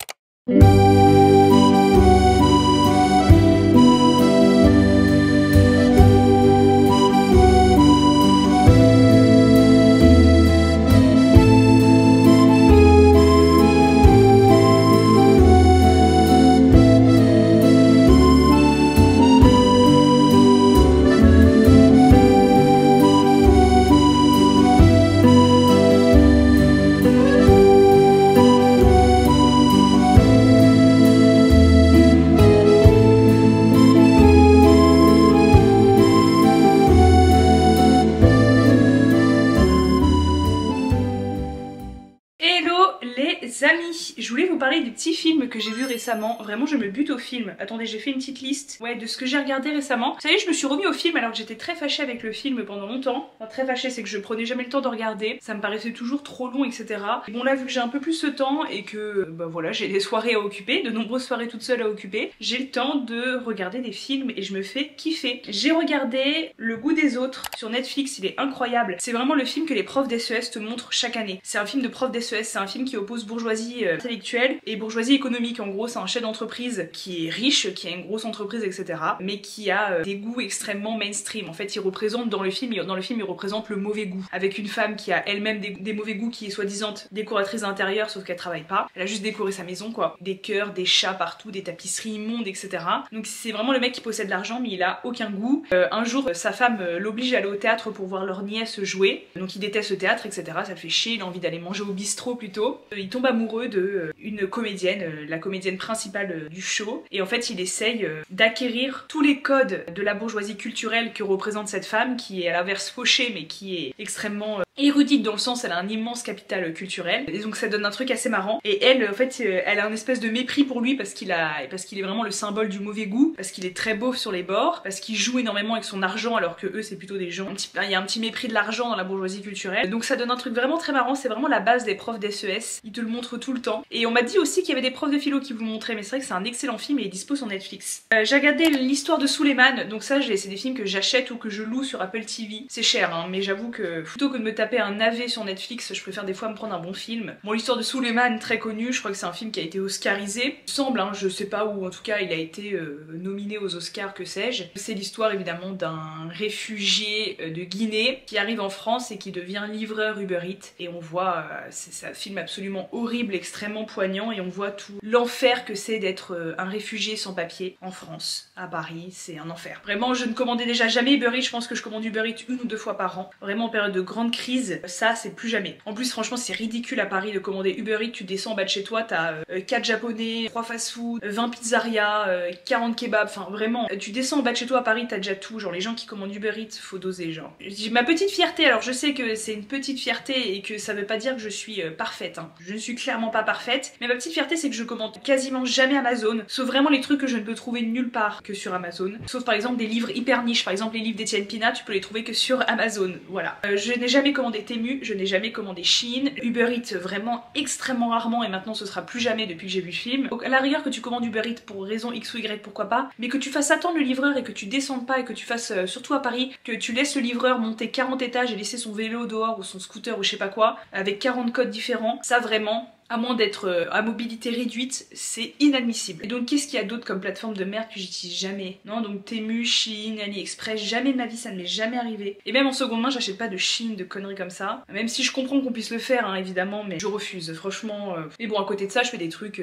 Amis, je voulais vous parler des petits films que j'ai vus récemment. Vraiment, je me bute au film. Attendez, j'ai fait une petite liste de ce que j'ai regardé récemment. Ça y est, je me suis remis au film alors que j'étais très fâchée avec le film pendant longtemps. Enfin, très fâchée, c'est que je prenais jamais le temps de regarder. Ça me paraissait toujours trop long, etc. Et bon, là, vu que j'ai un peu plus ce temps et que, bah voilà, j'ai des soirées à occuper, de nombreuses soirées toute seule à occuper, j'ai le temps de regarder des films et je me fais kiffer. J'ai regardé Le goût des autres sur Netflix, il est incroyable. C'est vraiment le film que les profs d'SES te montrent chaque année. C'est un film de prof d'SES, c'est un film qui oppose bourgeoisie intellectuelle et bourgeoisie économique. En gros, c'est un chef d'entreprise qui est riche, qui a une grosse entreprise, etc. mais qui a des goûts extrêmement mainstream. En fait, il représente dans le film, il représente le mauvais goût. Avec une femme qui a elle-même des mauvais goûts, qui est soi-disant décoratrice d'intérieur, sauf qu'elle travaille pas. Elle a juste décoré sa maison, quoi. Des cœurs, des chats partout, des tapisseries immondes, etc. Donc c'est vraiment le mec qui possède l'argent, mais il a aucun goût. Un jour, sa femme l'oblige à aller au théâtre pour voir leur nièce jouer. Donc il déteste le théâtre, etc. Ça le fait chier, il a envie d'aller manger au bistrot plutôt. Il tombe amoureux de une comédienne, la comédienne principale du show. Et en fait, il essaye d'acquérir tous les codes de la bourgeoisie culturelle que représente cette femme, qui est à l'inverse fauchée, mais qui est extrêmement érudite dans le sens, elle a un immense capital culturel. Et donc ça donne un truc assez marrant. Et elle, en fait, elle a un espèce de mépris pour lui parce qu'il est vraiment le symbole du mauvais goût, parce qu'il est très beauf sur les bords, parce qu'il joue énormément avec son argent alors que eux c'est plutôt des gens. Il y a un petit mépris de l'argent dans la bourgeoisie culturelle. Donc ça donne un truc vraiment très marrant, c'est vraiment la base des profs d'SES. Ils te le montrent tout le temps. Et on m'a dit aussi qu'il y avait des profs de philo qui vous le montraient, mais c'est vrai que c'est un excellent film et il est dispo sur Netflix. J'ai regardé l'histoire de Suleiman, donc ça c'est des films que j'achète ou que je loue sur Apple TV. C'est cher hein, mais j'avoue que plutôt que de me taper un navet sur Netflix, je préfère des fois me prendre un bon film. Bon, l'histoire de Suleiman, très connu, je crois que c'est un film qui a été oscarisé. Il semble, hein, je sais pas où, en tout cas il a été nominé aux Oscars, que sais-je. C'est l'histoire évidemment d'un réfugié de Guinée qui arrive en France et qui devient livreur Uber Eats. Et on voit, c'est un film absolument horrible, extrêmement poignant, et on voit tout l'enfer que c'est d'être un réfugié sans papier en France, à Paris, c'est un enfer. Vraiment, je ne commandais déjà jamais Uber Eats, je pense que je commande Uber Eats 1 ou 2 fois par an. Vraiment en période de grande crise, ça c'est plus jamais. En plus franchement c'est ridicule à Paris de commander Uber Eats, tu descends en bas de chez toi, t'as 4 japonais, 3 fast-food, 20 pizzerias, 40 kebabs, enfin vraiment, tu descends en bas de chez toi à Paris, t'as déjà tout, genre les gens qui commandent Uber Eats, faut doser genre. J'ai ma petite fierté, alors je sais que c'est une petite fierté et que ça veut pas dire que je suis parfaite, hein. Je ne suis clairement pas parfaite, mais ma petite fierté c'est que je commande quasiment jamais Amazon, sauf vraiment les trucs que je ne peux trouver nulle part que sur Amazon, sauf par exemple des livres hyper niches, par exemple les livres d'Étienne Pina, tu peux les trouver que sur Amazon, voilà. Je n'ai jamais commandé commandé Temu, je n'ai jamais commandé Shein, Uber Eats vraiment extrêmement rarement et maintenant ce sera plus jamais depuis que j'ai vu le film. Donc à la rigueur que tu commandes Uber Eats pour raison X ou Y, pourquoi pas, mais que tu fasses attendre le livreur et que tu descendes pas et que tu fasses, surtout à Paris, que tu laisses le livreur monter 40 étages et laisser son vélo dehors ou son scooter ou je sais pas quoi, avec 40 codes différents, ça vraiment... À moins d'être à mobilité réduite, c'est inadmissible. Et donc qu'est-ce qu'il y a d'autre comme plateforme de merde que j'utilise jamais? Non, donc Temu, Shein, AliExpress, jamais de ma vie ça ne m'est jamais arrivé. Et même en seconde main j'achète pas de Shein, de conneries comme ça. Même si je comprends qu'on puisse le faire hein, évidemment, mais je refuse franchement. Mais bon à côté de ça je fais des trucs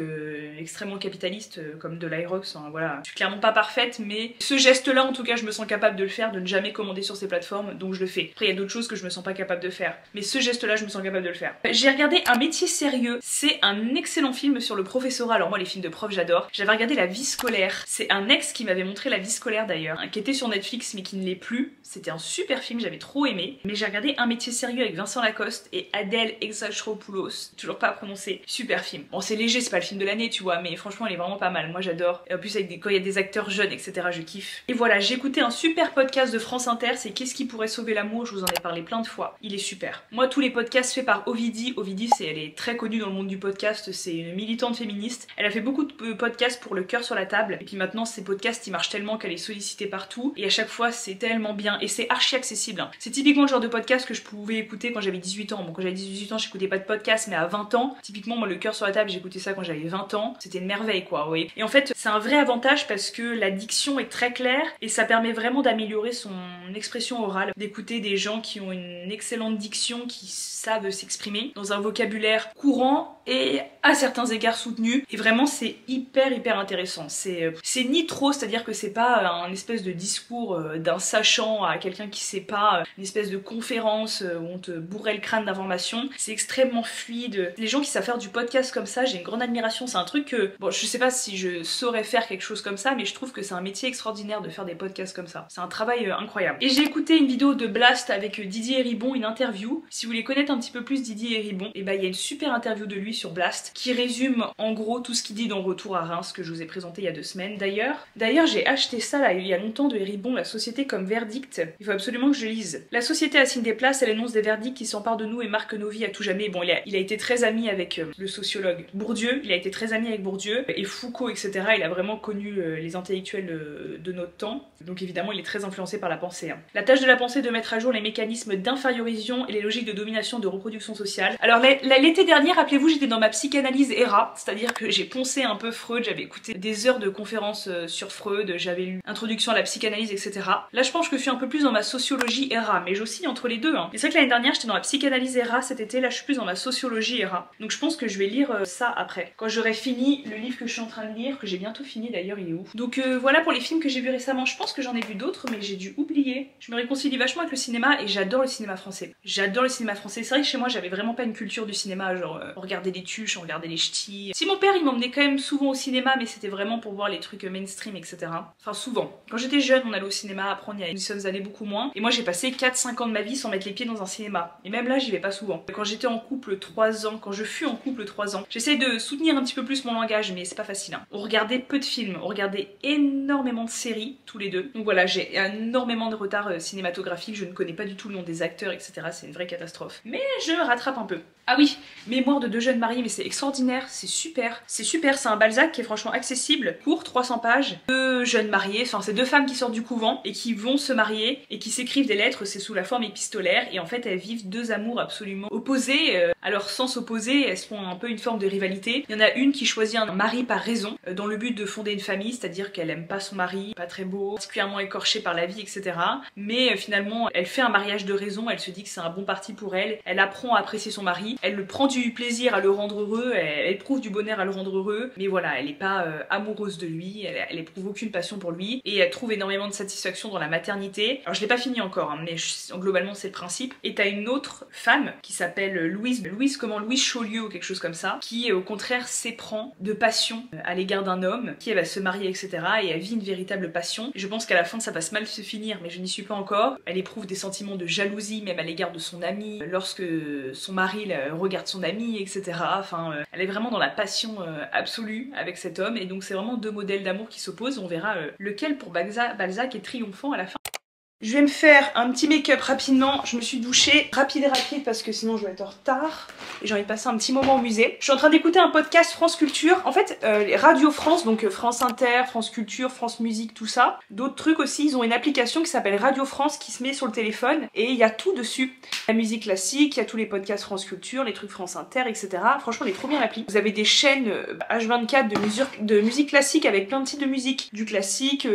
extrêmement capitalistes comme de l'Aerox, hein, voilà. Je suis clairement pas parfaite mais ce geste là en tout cas je me sens capable de le faire, de ne jamais commander sur ces plateformes, donc je le fais. Après il y a d'autres choses que je me sens pas capable de faire. Mais ce geste là je me sens capable de le faire. J'ai regardé Un métier sérieux. C'est un excellent film sur le professorat. Alors moi les films de prof j'adore. J'avais regardé La vie scolaire. C'est un ex qui m'avait montré La vie scolaire d'ailleurs, hein, qui était sur Netflix mais qui ne l'est plus. C'était un super film, j'avais trop aimé. Mais j'ai regardé Un métier sérieux avec Vincent Lacoste et Adèle Exarchopoulos. Toujours pas à prononcer. Super film. Bon c'est léger, c'est pas le film de l'année tu vois, mais franchement il est vraiment pas mal. Moi j'adore. Et en plus avec quand il y a des acteurs jeunes etc. je kiffe. Et voilà, j'ai écouté un super podcast de France Inter, c'est Qu'est-ce qui pourrait sauver l'amour, je vous en ai parlé plein de fois. Il est super. Moi tous les podcasts faits par Ovidie, elle est très connue dans le monde du podcast. C'est une militante féministe. Elle a fait beaucoup de podcasts pour Le Cœur sur la table. Et puis maintenant, ces podcasts, ils marchent tellement qu'elle est sollicitée partout. Et à chaque fois, c'est tellement bien. Et c'est archi accessible. Hein. C'est typiquement le genre de podcast que je pouvais écouter quand j'avais 18 ans. Bon, quand j'avais 18 ans, j'écoutais pas de podcast, mais à 20 ans, typiquement, moi, Le Cœur sur la table, j'écoutais ça quand j'avais 20 ans. C'était une merveille, quoi, oui. Et en fait, c'est un vrai avantage parce que la diction est très claire et ça permet vraiment d'améliorer son expression orale. D'écouter des gens qui ont une excellente diction, qui savent s'exprimer dans un vocabulaire courant et à certains égards soutenu, et vraiment c'est hyper intéressant. C'est ni trop, c'est-à-dire que c'est pas un espèce de discours d'un sachant à quelqu'un qui sait pas, une espèce de conférence où on te bourrait le crâne d'informations. C'est extrêmement fluide. Les gens qui savent faire du podcast comme ça, j'ai une grande admiration. C'est un truc que, bon, je sais pas si je saurais faire quelque chose comme ça, mais je trouve que c'est un métier extraordinaire de faire des podcasts comme ça. C'est un travail incroyable. Et j'ai écouté une vidéo de Blast avec Didier Ribon, une interview. Si vous voulez connaître un petit peu plus Didier Ribon, et bah il y a une super interview de lui sur Blast qui résume en gros tout ce qu'il dit dans Retour à Reims que je vous ai présenté il y a 2 semaines. D'ailleurs j'ai acheté ça là il y a longtemps de Ribon, La société comme verdict. Il faut absolument que je lise. La société assigne des places, elle énonce des verdicts qui s'emparent de nous et marquent nos vies à tout jamais. Bon il a été très ami avec le sociologue Bourdieu, il a été très ami avec Bourdieu et Foucault etc. Il a vraiment connu les intellectuels de notre temps. Donc évidemment il est très influencé par la pensée. Hein. La tâche de la pensée est de mettre à jour les mécanismes d'infériorisation et les logiques de domination de reproduction sociale. Alors l'été dernier, rappelez-vous, j'étais dans ma psychanalyse ERA, c'est-à-dire que j'ai poncé un peu Freud, j'avais écouté des heures de conférences sur Freud, j'avais lu Introduction à la psychanalyse, etc. Là je pense que je suis un peu plus dans ma sociologie ERA, mais j'oscille entre les deux. Hein. Mais c'est vrai que l'année dernière j'étais dans la psychanalyse ERA, cet été là je suis plus dans ma sociologie ERA. Donc je pense que je vais lire ça après, quand j'aurai fini le livre que je suis en train de lire, que j'ai bientôt fini d'ailleurs, il est où. Donc voilà pour les films que j'ai vus récemment. Je pense que j'en ai vu d'autres mais j'ai dû oublier. Je me réconcilie vachement avec le cinéma et j'adore le cinéma français. J'adore le cinéma français. C'est vrai que chez moi j'avais vraiment pas une culture du cinéma, genre on regardait les tuches, on regardait les ch'tis. Si mon père il m'emmenait quand même souvent au cinéma, mais c'était vraiment pour voir les trucs mainstream etc. Enfin souvent. Quand j'étais jeune on allait au cinéma, après nous sommes allés beaucoup moins. Et moi j'ai passé 4-5 ans de ma vie sans mettre les pieds dans un cinéma. Et même là j'y vais pas souvent. Quand j'étais en couple 3 ans, quand je fus en couple 3 ans, j'essaie de soutenir un petit peu plus mon langage mais c'est pas facile. Hein. On regardait peu de films, on regardait énormément de séries tous les deux. Donc voilà, j'ai énormément de retard cinématographique, je ne connais pas du tout le nom des acteurs etc. C'est une vraie catastrophe. Mais je me rattrape un peu. Ah oui, Mémoire de 2 jeunes mariés, mais c'est extraordinaire, c'est super. C'est super, c'est un Balzac qui est franchement accessible, court, 300 pages. 2 jeunes mariés, enfin c'est 2 femmes qui sortent du couvent et qui vont se marier et qui s'écrivent des lettres, c'est sous la forme épistolaire et en fait elles vivent 2 amours absolument opposés. À leur sens opposé, elles font un peu une forme de rivalité. Il y en a une qui choisit un mari par raison, dans le but de fonder une famille, c'est-à-dire qu'elle aime pas son mari, pas très beau, particulièrement écorché par la vie, etc. Mais finalement, elle fait un mariage de raison, elle se dit que c'est un bon parti pour elle, elle apprend à apprécier son mari, elle prend du plaisir à le rendre heureux, elle éprouve du bonheur à le rendre heureux, mais voilà, elle est pas amoureuse de lui, elle éprouve aucune passion pour lui, et elle trouve énormément de satisfaction dans la maternité. Alors je l'ai pas fini encore, hein, mais globalement c'est le principe. Et t'as une autre femme qui s'appelle Louise Chaulieu ou quelque chose comme ça, qui au contraire s'éprend de passion à l'égard d'un homme, qui elle va se marier, etc. Et elle vit une véritable passion. Et je pense qu'à la fin ça va mal se finir, mais je n'y suis pas encore. Elle éprouve des sentiments de jalousie, même à l'égard de son ami, lorsque son mari regarde son ami, etc. Enfin, elle est vraiment dans la passion absolue avec cet homme, et donc c'est vraiment 2 modèles d'amour qui s'opposent. On verra lequel pour Balzac est triomphant à la fin. Je vais me faire un petit make-up rapidement. Je me suis douchée rapide parce que sinon je vais être en retard. Et j'ai envie de passer un petit moment au musée. Je suis en train d'écouter un podcast France Culture. En fait, les Radio France, donc France Inter, France Culture, France Musique, tout ça. D'autres trucs aussi, ils ont une application qui s'appelle Radio France qui se met sur le téléphone. Et il y a tout dessus. La musique classique, il y a tous les podcasts France Culture, les trucs France Inter, etc. Franchement, elle est trop bien l'appli. Vous avez des chaînes H24 de musique classique avec plein de types de musique. Du classique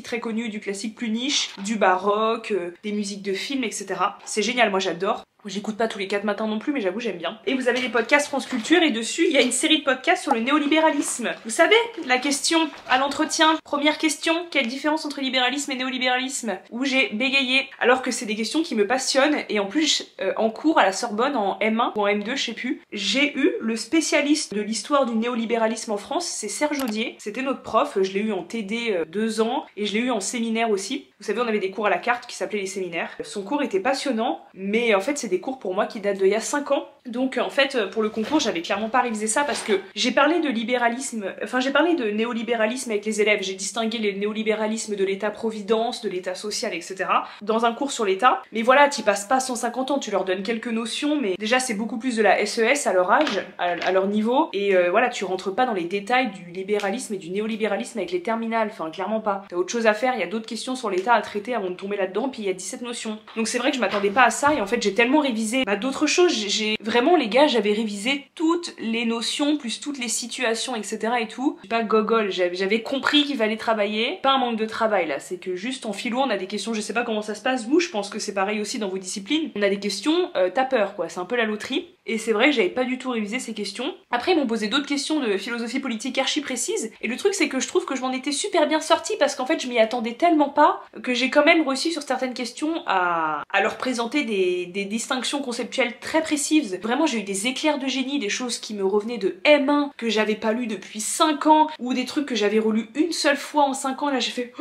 très connu, du classique plus niche, du baroque, des musiques de films, etc. C'est génial, moi j'adore. J'écoute pas tous les 4 matins non plus, mais j'avoue j'aime bien. Et vous avez les podcasts France Culture et dessus il y a une série de podcasts sur le néolibéralisme. Vous savez, la question à l'entretien, première question, quelle différence entre libéralisme et néolibéralisme? Où j'ai bégayé, alors que c'est des questions qui me passionnent. Et en plus, en cours à la Sorbonne, en M1 ou en M2, je sais plus, j'ai eu le spécialiste de l'histoire du néolibéralisme en France, c'est Serge Audier. C'était notre prof, je l'ai eu en TD 2 ans et je l'ai eu en séminaire aussi. Vous savez, on avait des cours à la carte qui s'appelaient les séminaires. Son cours était passionnant, mais en fait c'est des cours pour moi qui datent d'il y a 5 ans. Donc en fait pour le concours j'avais clairement pas révisé ça parce que j'ai parlé de libéralisme, enfin j'ai parlé de néolibéralisme avec les élèves, j'ai distingué le néolibéralisme de l'état-providence, de l'état social, etc. dans un cours sur l'état. Mais voilà, t'y passes pas 150 ans, tu leur donnes quelques notions, mais déjà c'est beaucoup plus de la SES à leur âge, à leur niveau, et voilà, tu rentres pas dans les détails du libéralisme et du néolibéralisme avec les terminales, enfin clairement pas. T'as autre chose à faire, il y a d'autres questions sur l'état à traiter avant de tomber là-dedans, puis il y a 17 notions. Donc c'est vrai que je m'attendais pas à ça, et en fait j'ai tellement révisé d'autres choses, j'ai vraiment les gars, j'avais révisé toutes les notions, plus toutes les situations, etc. et tout. Pas gogol, j'avais compris qu'il fallait travailler, pas un manque de travail là, c'est que juste en philo on a des questions, je sais pas comment ça se passe, vous, je pense que c'est pareil aussi dans vos disciplines, on a des questions, t'as peur quoi, c'est un peu la loterie. Et c'est vrai que j'avais pas du tout révisé ces questions. Après ils m'ont posé d'autres questions de philosophie politique archi précises, et le truc c'est que je trouve que je m'en étais super bien sortie parce qu'en fait je m'y attendais tellement pas que j'ai quand même réussi sur certaines questions à leur présenter des distinctions conceptuelles très précises. Vraiment j'ai eu des éclairs de génie, des choses qui me revenaient de M1 que j'avais pas lu depuis 5 ans, ou des trucs que j'avais relus une seule fois en 5 ans, là j'ai fait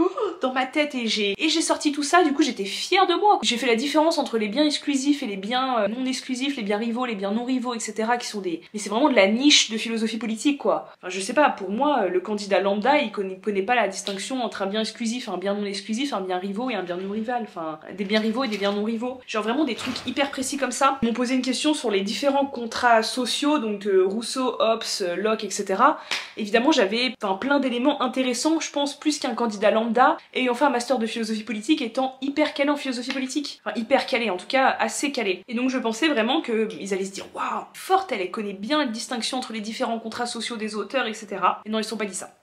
dans ma tête et j'ai sorti tout ça, du coup j'étais fière de moi. J'ai fait la différence entre les biens exclusifs et les biens non exclusifs, les biens rivaux, les biens non rivaux, etc. qui sont des... Mais c'est vraiment de la niche de philosophie politique quoi. Enfin je sais pas, pour moi le candidat lambda il connaît pas la distinction entre un bien exclusif, un bien non exclusif, un bien rivaux et un bien non rival, enfin des biens rivaux et des biens non rivaux. Genre vraiment des trucs hyper précis comme ça. Ils m'ont posé une question sur les différents contrats sociaux, donc Rousseau, Hobbes, Locke, etc. Évidemment j'avais plein d'éléments intéressants, je pense plus qu'un candidat lambda, et ayant fait un master de philosophie politique étant hyper calé en philosophie politique. Enfin hyper calé, en tout cas assez calé. Et donc je pensais vraiment qu'ils allaient se dire waouh, forte, elle connaît bien la distinction entre les différents contrats sociaux des auteurs, etc. Et non, ils sont pas dit ça.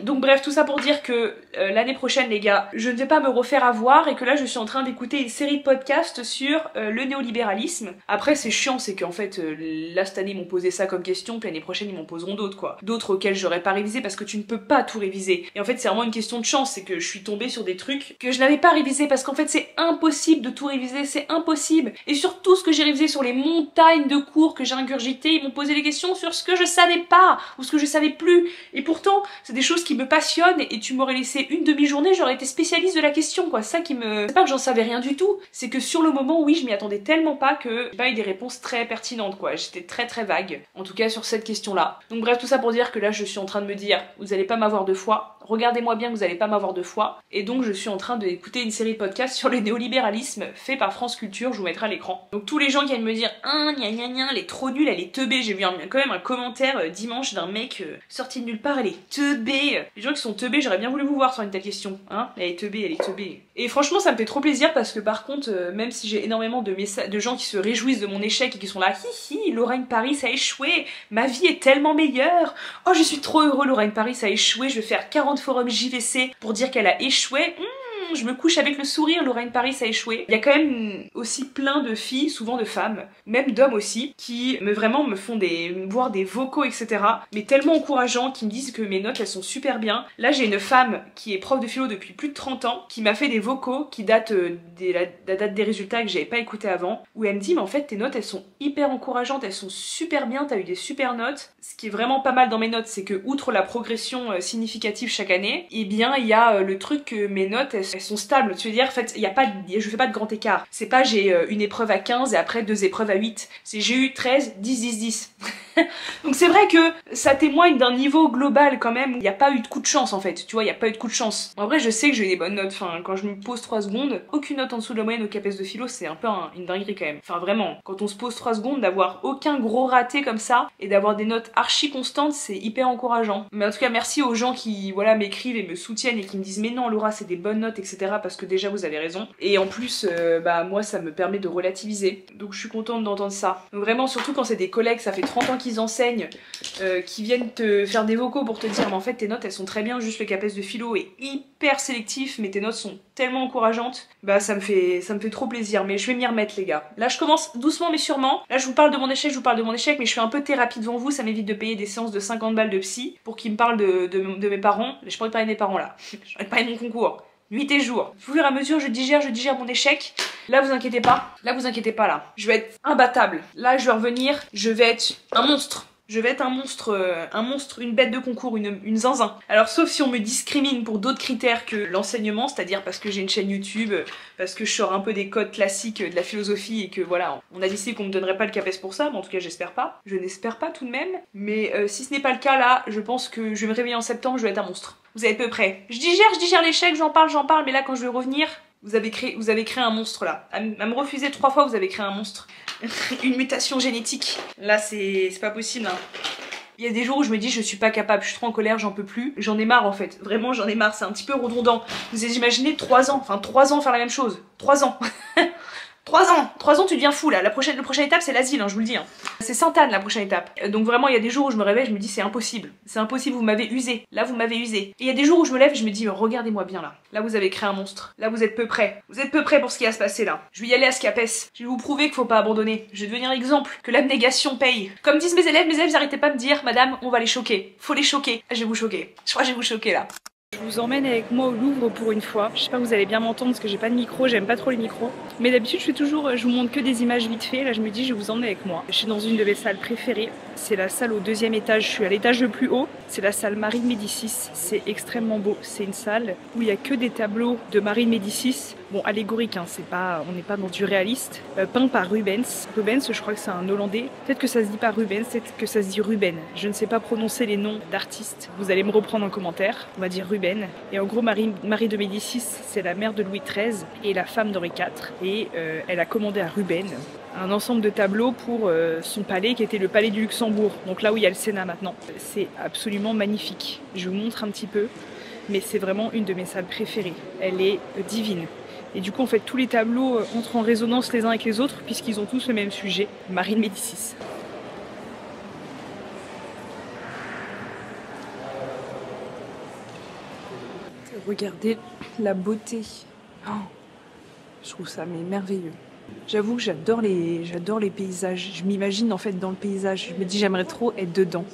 Donc bref, tout ça pour dire que l'année prochaine les gars, je ne vais pas me refaire avoir et que là je suis en train d'écouter une série de podcasts sur le néolibéralisme. Après c'est chiant, c'est qu'en fait là cette année ils m'ont posé ça comme question, puis l'année prochaine ils m'en poseront d'autres quoi. D'autres auxquels j'aurais pas révisé parce que tu ne peux pas tout réviser. Et en fait c'est vraiment une question de chance, c'est que je suis tombée sur des trucs que je n'avais pas révisé parce qu'en fait c'est impossible de tout réviser, c'est impossible. Et sur tout ce que j'ai révisé, sur les montagnes de cours que j'ai ingurgité, ils m'ont posé des questions sur ce que je savais pas ou ce que je savais plus. Et pourtant c'est des choses qui me passionnent et tu m'aurais laissé une demi-journée, j'aurais été spécialiste de la question quoi. Ça qui me... C'est pas que j'en savais rien du tout, c'est que sur le moment oui je m'y attendais tellement pas que j'ai pas eu des réponses très pertinentes quoi. J'étais très vague, en tout cas sur cette question là. Donc bref tout ça pour dire que là je suis en train de me dire vous allez pas m'avoir 2 fois, regardez-moi bien que vous allez pas m'avoir 2 fois, et donc je suis en train d'écouter une série de podcasts sur le néolibéralisme fait par France Culture, je vous mettrai à l'écran. Donc tous les gens qui viennent me dire gna gna gna, elle est trop nulle, elle est teubée, j'ai vu quand même un commentaire dimanche d'un mec sorti de nulle part, elle est teubée. Les gens qui sont teubés, j'aurais bien voulu vous voir sur une telle question, hein. Elle est teubée, elle est teubée. Et franchement ça me fait trop plaisir parce que par contre même si j'ai énormément de gens qui se réjouissent de mon échec et qui sont là hi Lorraine Paris ça a échoué, ma vie est tellement meilleure, oh je suis trop heureux, Lorraine Paris ça a échoué, je vais faire 40 forums JVC pour dire qu'elle a échoué. Je me couche avec le sourire, Lorraine Paris a échoué. Il y a quand même aussi plein de filles, souvent de femmes, même d'hommes aussi, qui vraiment me font voir des vocaux, etc. Mais tellement encourageants, qui me disent que mes notes elles sont super bien. Là j'ai une femme qui est prof de philo depuis plus de 30 ans, qui m'a fait des vocaux qui datent la date des résultats que j'avais pas écouté avant, où elle me dit mais en fait tes notes elles sont hyper encourageantes, elles sont super bien, t'as eu des super notes. Ce qui est vraiment pas mal dans mes notes, c'est que outre la progression significative chaque année, eh bien il y a le truc que mes notes elles sont stables, tu veux dire, en fait, je fais pas de grand écart. C'est pas j'ai une épreuve à 15 et après 2 épreuves à 8. C'est j'ai eu 13, 10, 10, 10. Donc c'est vrai que ça témoigne d'un niveau global quand même, il n'y a pas eu de coup de chance en fait, tu vois, il n'y a pas eu de coup de chance. En vrai je sais que j'ai eu des bonnes notes, enfin quand je me pose 3 secondes, aucune note en dessous de la moyenne au CAPES de philo, c'est un peu une dinguerie quand même. Enfin vraiment, quand on se pose 3 secondes, d'avoir aucun gros raté comme ça, et d'avoir des notes archi constantes, c'est hyper encourageant. Mais en tout cas merci aux gens qui voilà m'écrivent et me soutiennent et qui me disent mais non Laura c'est des bonnes notes etc, parce que déjà vous avez raison. Et en plus bah moi ça me permet de relativiser, donc je suis contente d'entendre ça. Donc vraiment surtout quand c'est des collègues, ça fait 30 ans qu'ils enseignent, qui viennent te faire des vocaux pour te dire mais en fait tes notes elles sont très bien, juste le CAPES de philo est hyper sélectif mais tes notes sont tellement encourageantes, bah ça me fait trop plaisir. Mais je vais m'y remettre les gars. Là je commence doucement mais sûrement. Là je vous parle de mon échec, mais je fais un peu thérapie devant vous, ça m'évite de payer des séances de 50 balles de psy pour qu'ils me parlent de mes parents. J'ai pas envie de parler de mes parents là, j'ai envie de parler de mon concours. Nuit et jour. Au fur et à mesure, je digère mon échec. Là, vous inquiétez pas. Là. Je vais être imbattable. Là, je vais revenir. Je vais être un monstre. Une bête de concours, une zinzin. Alors sauf si on me discrimine pour d'autres critères que l'enseignement, c'est-à-dire parce que j'ai une chaîne YouTube, parce que je sors un peu des codes classiques de la philosophie et que voilà, on a décidé qu'on me donnerait pas le CAPES pour ça, mais en tout cas j'espère pas. Je n'espère pas tout de même, mais si ce n'est pas le cas là, je pense que je vais me réveiller en septembre, je vais être un monstre. Vous êtes peu près. Je digère l'échec, j'en parle, mais là quand je vais revenir, vous avez créé un monstre là. À me refuser 3 fois, vous avez créé un monstre. Une mutation génétique. Là c'est pas possible hein. Il y a des jours où je me dis je suis pas capable, je suis trop en colère, j'en peux plus. J'en ai marre en fait, vraiment j'en ai marre, c'est un petit peu redondant. Vous imaginez 3 ans faire la même chose. 3 ans. 3 ans tu deviens fou là, la prochaine étape c'est l'asile hein, je vous le dis hein. C'est Sainte-Anne la prochaine étape. Donc vraiment il y a des jours où je me réveille, je me dis c'est impossible, vous m'avez usé, là vous m'avez usé. Et il y a des jours où je me lève et je me dis regardez-moi bien là vous avez créé un monstre, là vous êtes peu près pour ce qui va se passer là. Je vais y aller à ce CAPES, je vais vous prouver qu'il faut pas abandonner, je vais devenir l'exemple, que l'abnégation paye. Comme disent mes élèves n'arrêtez pas de me dire madame on va les choquer, faut les choquer. Je vais vous choquer, je crois que je vais vous choquer là. Je vous emmène avec moi au Louvre pour une fois. Je sais pas que vous allez bien m'entendre parce que j'ai pas de micro, j'aime pas trop les micros. Mais d'habitude je vous montre que des images vite fait. Là je me dis je vais vous emmener avec moi. Je suis dans une de mes salles préférées. C'est la salle au 2e étage, je suis à l'étage le plus haut. C'est la salle Marie de Médicis. C'est extrêmement beau. C'est une salle où il y a que des tableaux de Marie de Médicis. Bon, allégorique, hein, on n'est pas dans du réaliste. Peint par Rubens. Rubens, je crois que c'est un Hollandais. Peut-être que ça se dit pas Rubens, peut-être que ça se dit Ruben. Je ne sais pas prononcer les noms d'artistes. Vous allez me reprendre en commentaire. On va dire Ruben. Et en gros, Marie de Médicis, c'est la mère de Louis XIII et la femme d'Henri IV. Et elle a commandé à Ruben un ensemble de tableaux pour son palais qui était le palais du Luxembourg. Donc là où il y a le Sénat maintenant. C'est absolument magnifique. Je vous montre un petit peu. Mais c'est vraiment une de mes salles préférées. Elle est divine. Et du coup, en fait, tous les tableaux entrent en résonance les uns avec les autres puisqu'ils ont tous le même sujet, Marie de Médicis. Regardez la beauté. Oh, je trouve ça mais merveilleux. J'avoue que j'adore les paysages. Je m'imagine en fait dans le paysage. Je me dis j'aimerais trop être dedans.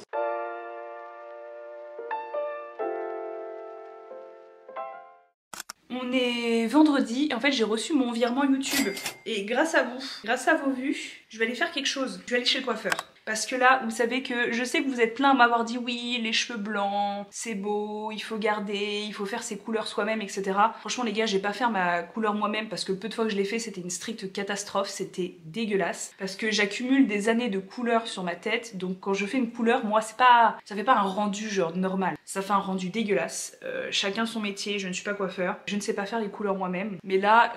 On est vendredi et en fait j'ai reçu mon virement YouTube. Et grâce à vous, grâce à vos vues, je vais aller faire quelque chose. Je vais aller chez le coiffeur. Parce que là, vous savez que je sais que vous êtes plein à m'avoir dit oui, les cheveux blancs, c'est beau, il faut garder, il faut faire ses couleurs soi-même, etc. Franchement les gars, j'ai pas fait ma couleur moi-même parce que le peu de fois que je l'ai fait, c'était une stricte catastrophe, c'était dégueulasse. Parce que j'accumule des années de couleurs sur ma tête, donc quand je fais une couleur, moi ça fait pas un rendu genre normal, ça fait un rendu dégueulasse. Chacun son métier, je ne suis pas coiffeur, je ne sais pas faire les couleurs moi-même. Mais là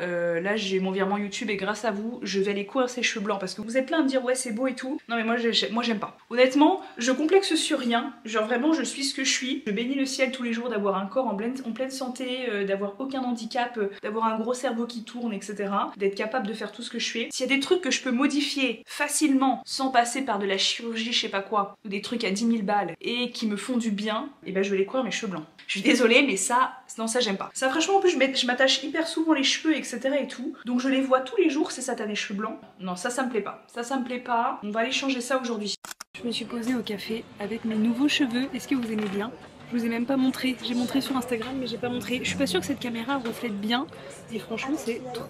j'ai mon virement YouTube et grâce à vous, je vais aller couvrir ses cheveux blancs parce que vous êtes plein à me dire ouais c'est beau et tout. Non mais moi j'aime pas. Honnêtement, je complexe sur rien. Genre vraiment, je suis ce que je suis. Je bénis le ciel tous les jours d'avoir un corps en pleine santé, d'avoir aucun handicap, d'avoir un gros cerveau qui tourne, etc. D'être capable de faire tout ce que je fais. S'il y a des trucs que je peux modifier facilement, sans passer par de la chirurgie, je sais pas quoi, ou des trucs à 10 000 balles, et qui me font du bien, et ben je vais les couvrir mes cheveux blancs. Je suis désolée, mais ça, non ça j'aime pas. Ça franchement, en plus je m'attache hyper souvent les cheveux, etc. et tout. Donc je les vois tous les jours, ces satanés cheveux blancs. Non, ça me plaît pas. Ça me plaît pas. On va aller changer ça aujourd'hui. Je me suis posée au café avec mes nouveaux cheveux. Est-ce que vous aimez bien? Je vous ai même pas montré. J'ai montré sur Instagram mais j'ai pas montré. Je suis pas sûre que cette caméra reflète bien. Et franchement c'est trop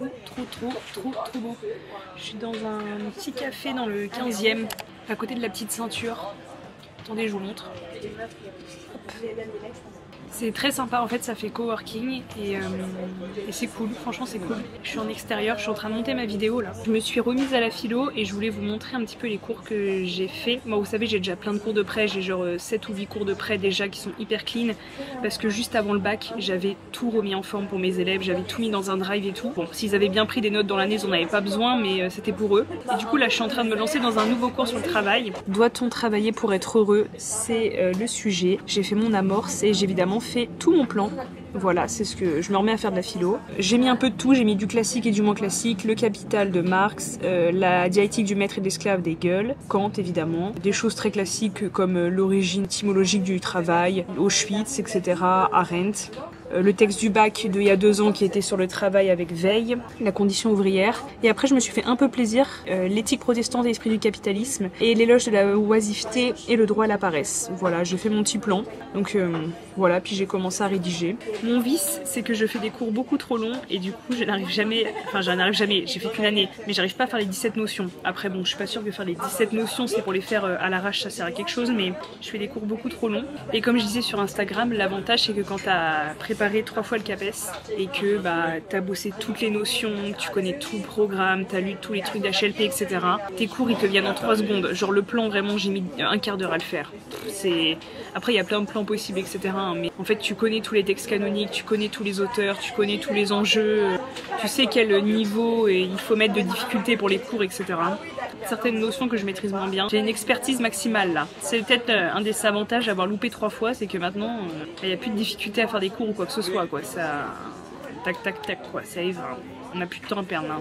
beau. Je suis dans un petit café dans le 15e, à côté de la petite ceinture. Attendez, je vous montre. Hop. C'est très sympa, en fait ça fait coworking et c'est cool, franchement c'est cool. Je suis en extérieur, je suis en train de monter ma vidéo là. Je me suis remise à la philo et je voulais vous montrer un petit peu les cours que j'ai fait. Moi vous savez j'ai déjà plein de cours de prêt, j'ai genre 7 ou 8 cours de prêt déjà qui sont hyper clean parce que juste avant le bac j'avais tout remis en forme pour mes élèves, j'avais tout mis dans un drive et tout. Bon, s'ils avaient bien pris des notes dans l'année ils en avaient pas besoin mais c'était pour eux. Et du coup là je suis en train de me lancer dans un nouveau cours sur le travail. Doit-on travailler pour être heureux? C'est le sujet. J'ai fait mon amorce et j'ai évidemment fait tout mon plan. Voilà, c'est ce que je me remets à faire de la philo. J'ai mis un peu de tout, j'ai mis du classique et du moins classique, le Capital de Marx, la dialectique du maître et de l'esclave d'Hegel, Kant évidemment, des choses très classiques comme l'origine étymologique du travail, Auschwitz, etc., Arendt. Le texte du bac d'il y a 2 ans qui était sur le travail avec Veil, la condition ouvrière. Et après je me suis fait un peu plaisir, l'éthique protestante et l'esprit du capitalisme, et l'éloge de la oisiveté et le droit à la paresse. Voilà, j'ai fait mon petit plan. Donc voilà, puis j'ai commencé à rédiger. Mon vice, c'est que je fais des cours beaucoup trop longs et du coup je n'arrive jamais, j'ai fait qu'une année, mais j'arrive pas à faire les 17 notions. Après bon, je suis pas sûre que faire les 17 notions c'est pour les faire à l'arrache, ça sert à quelque chose, mais je fais des cours beaucoup trop longs. Et comme je disais sur Instagram, l'avantage c'est que quand t'as préparé 3 fois le CAPES et que bah t'as bossé toutes les notions, tu connais tout le programme, t'as lu tous les trucs d'HLP, etc. Tes cours ils te viennent en 3 secondes. Genre le plan vraiment j'ai mis un quart d'heure à le faire. Après il y a plein de plans possibles, etc. Mais en fait tu connais tous les textes canoniques, tu connais tous les auteurs, tu connais tous les enjeux, tu sais quel niveau il faut mettre de difficulté pour les cours, etc. Certaines notions que je maîtrise moins bien. J'ai une expertise maximale là. C'est peut-être un des avantages d'avoir loupé 3 fois, c'est que maintenant il n'y a plus de difficulté à faire des cours ou quoi que ce soit, quoi. Ça, tac tac tac, quoi. Ça arrive. On n'a plus de temps à perdre là.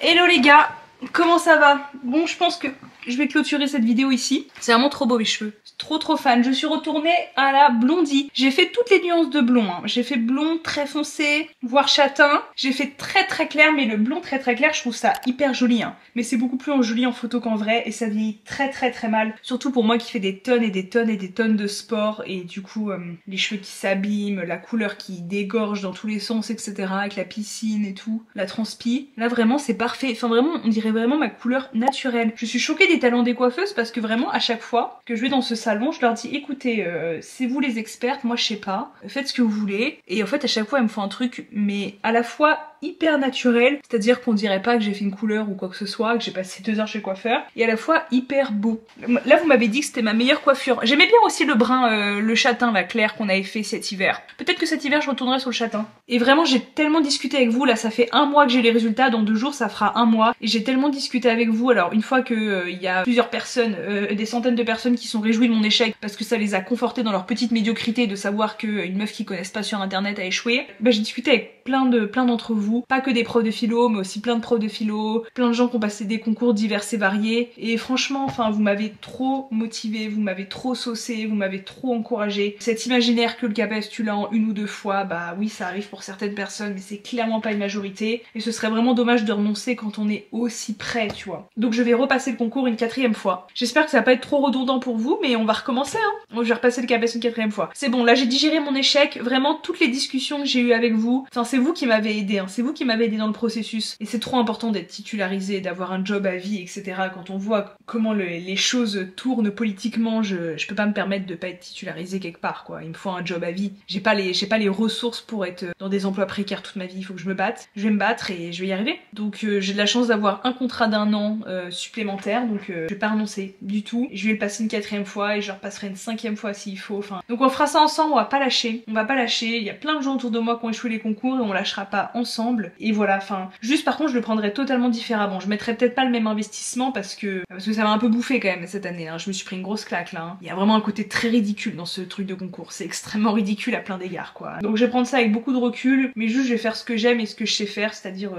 Hello les gars, comment ça va? Bon, je pense que je vais clôturer cette vidéo ici. C'est vraiment trop beau mes cheveux. Trop fan. Je suis retournée à la blondie. J'ai fait toutes les nuances de blond. Hein. J'ai fait blond très foncé, voire châtain. J'ai fait très clair, mais le blond très clair, je trouve ça hyper joli. Hein. Mais c'est beaucoup plus joli en photo qu'en vrai et ça vieillit très mal. Surtout pour moi qui fais des tonnes et des tonnes de sport et du coup les cheveux qui s'abîment, la couleur qui dégorge dans tous les sens, etc. Avec la piscine et tout, la transpi. Là vraiment c'est parfait. Enfin vraiment on dirait vraiment ma couleur naturelle. Je suis choquée des talents des coiffeuses parce que vraiment à chaque fois que je vais dans ce salon, je leur dis écoutez, c'est vous les expertes, moi je sais pas, faites ce que vous voulez. Et en fait à chaque fois elles me font un truc mais à la fois hyper naturel, c'est-à-dire qu'on dirait pas que j'ai fait une couleur ou quoi que ce soit, que j'ai passé 2 heures chez le coiffeur, et à la fois hyper beau. Là vous m'avez dit que c'était ma meilleure coiffure. J'aimais bien aussi le brun, le châtain là clair qu'on avait fait cet hiver. Peut-être que cet hiver je retournerai sur le châtain. Et vraiment j'ai tellement discuté avec vous, là ça fait 1 mois que j'ai les résultats, dans 2 jours ça fera 1 mois, et j'ai tellement discuté avec vous. Alors une fois que il y a plusieurs personnes, des centaines de personnes qui sont réjouies de mon échec parce que ça les a confortés dans leur petite médiocrité de savoir qu'une meuf qui connaissent pas sur internet a échoué, bah j'ai discuté avec plein d'entre vous, pas que des profs de philo mais aussi plein de profs de philo, plein de gens qui ont passé des concours divers et variés, et franchement enfin vous m'avez trop motivé, vous m'avez trop saucé, vous m'avez trop encouragé. Cet imaginaire que le CAPES tu l'as en 1 ou 2 fois, bah oui ça arrive pour certaines personnes mais c'est clairement pas une majorité et ce serait vraiment dommage de renoncer quand on est aussi près, tu vois. Donc je vais repasser le concours une 4e fois. J'espère que ça va pas être trop redondant pour vous mais on va recommencer hein. Je vais repasser le CAPES une 4e fois. C'est bon, là j'ai digéré mon échec, vraiment toutes les discussions que j'ai eues avec vous, enfin c'est vous qui m'avez aidé, hein. C'est vous qui m'avez aidé dans le processus et c'est trop important d'être titularisé, d'avoir un job à vie, etc. Quand on voit comment les choses tournent politiquement, je peux pas me permettre de pas être titularisé quelque part quoi. Il me faut un job à vie. J'ai pas les ressources pour être dans des emplois précaires toute ma vie, il faut que je me batte. Je vais me battre et je vais y arriver. Donc j'ai de la chance d'avoir un contrat d'1 an supplémentaire, donc je vais pas renoncer du tout. Je vais le passer une 4e fois et je le repasserai une 5e fois s'il faut. Enfin, donc on fera ça ensemble, on va pas lâcher. On va pas lâcher. Il y a plein de gens autour de moi qui ont échoué les concours et on lâchera pas ensemble. Et voilà, enfin, juste par contre je le prendrai totalement différemment. Je mettrai peut-être pas le même investissement parce que ça m'a un peu bouffé quand même cette année. Hein. Je me suis pris une grosse claque là. Hein. Il y a vraiment un côté très ridicule dans ce truc de concours. C'est extrêmement ridicule à plein d'égards quoi. Donc je vais prendre ça avec beaucoup de recul, mais juste je vais faire ce que j'aime et ce que je sais faire, c'est-à-dire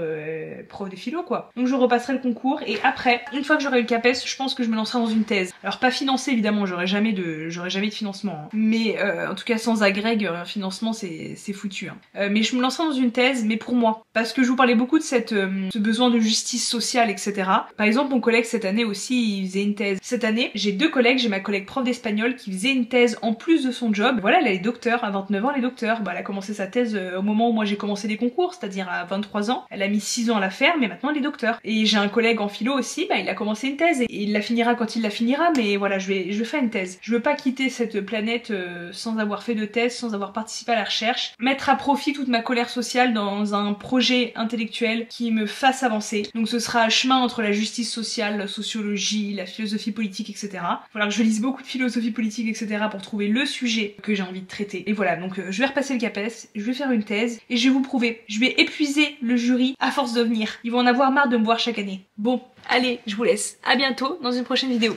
prof de philo quoi. Donc je repasserai le concours et après, une fois que j'aurai eu le CAPES, je pense que je me lancerai dans une thèse. Alors pas financée évidemment, j'aurai jamais de financement. Hein. Mais en tout cas sans agrég, un financement c'est foutu. Hein. Mais je me lancerai dans une thèse, mais pour moi. temps. Parce que je vous parlais beaucoup de ce besoin de justice sociale, etc. Par exemple, mon collègue cette année aussi, il faisait une thèse. Cette année, j'ai 2 collègues, j'ai ma collègue prof d'espagnol qui faisait une thèse en plus de son job. Voilà, elle est docteur, à 29 ans elle est docteur. Bah, elle a commencé sa thèse au moment où moi j'ai commencé les concours, c'est-à-dire à 23 ans. Elle a mis 6 ans à la faire, mais maintenant elle est docteur. Et j'ai un collègue en philo aussi, bah il a commencé une thèse et il la finira quand il la finira, mais voilà, je vais faire une thèse. Je veux pas quitter cette planète sans avoir fait de thèse, sans avoir participé à la recherche. Mettre à profit toute ma colère sociale dans un projet intellectuel qui me fasse avancer. Donc ce sera un chemin entre la justice sociale, la sociologie, la philosophie politique, etc. Voilà, je lise beaucoup de philosophie politique, etc. pour trouver le sujet que j'ai envie de traiter. Et voilà, donc je vais repasser le CAPES, je vais faire une thèse et je vais vous prouver. Je vais épuiser le jury à force de venir. Ils vont en avoir marre de me voir chaque année. Bon, allez, je vous laisse. À bientôt dans une prochaine vidéo.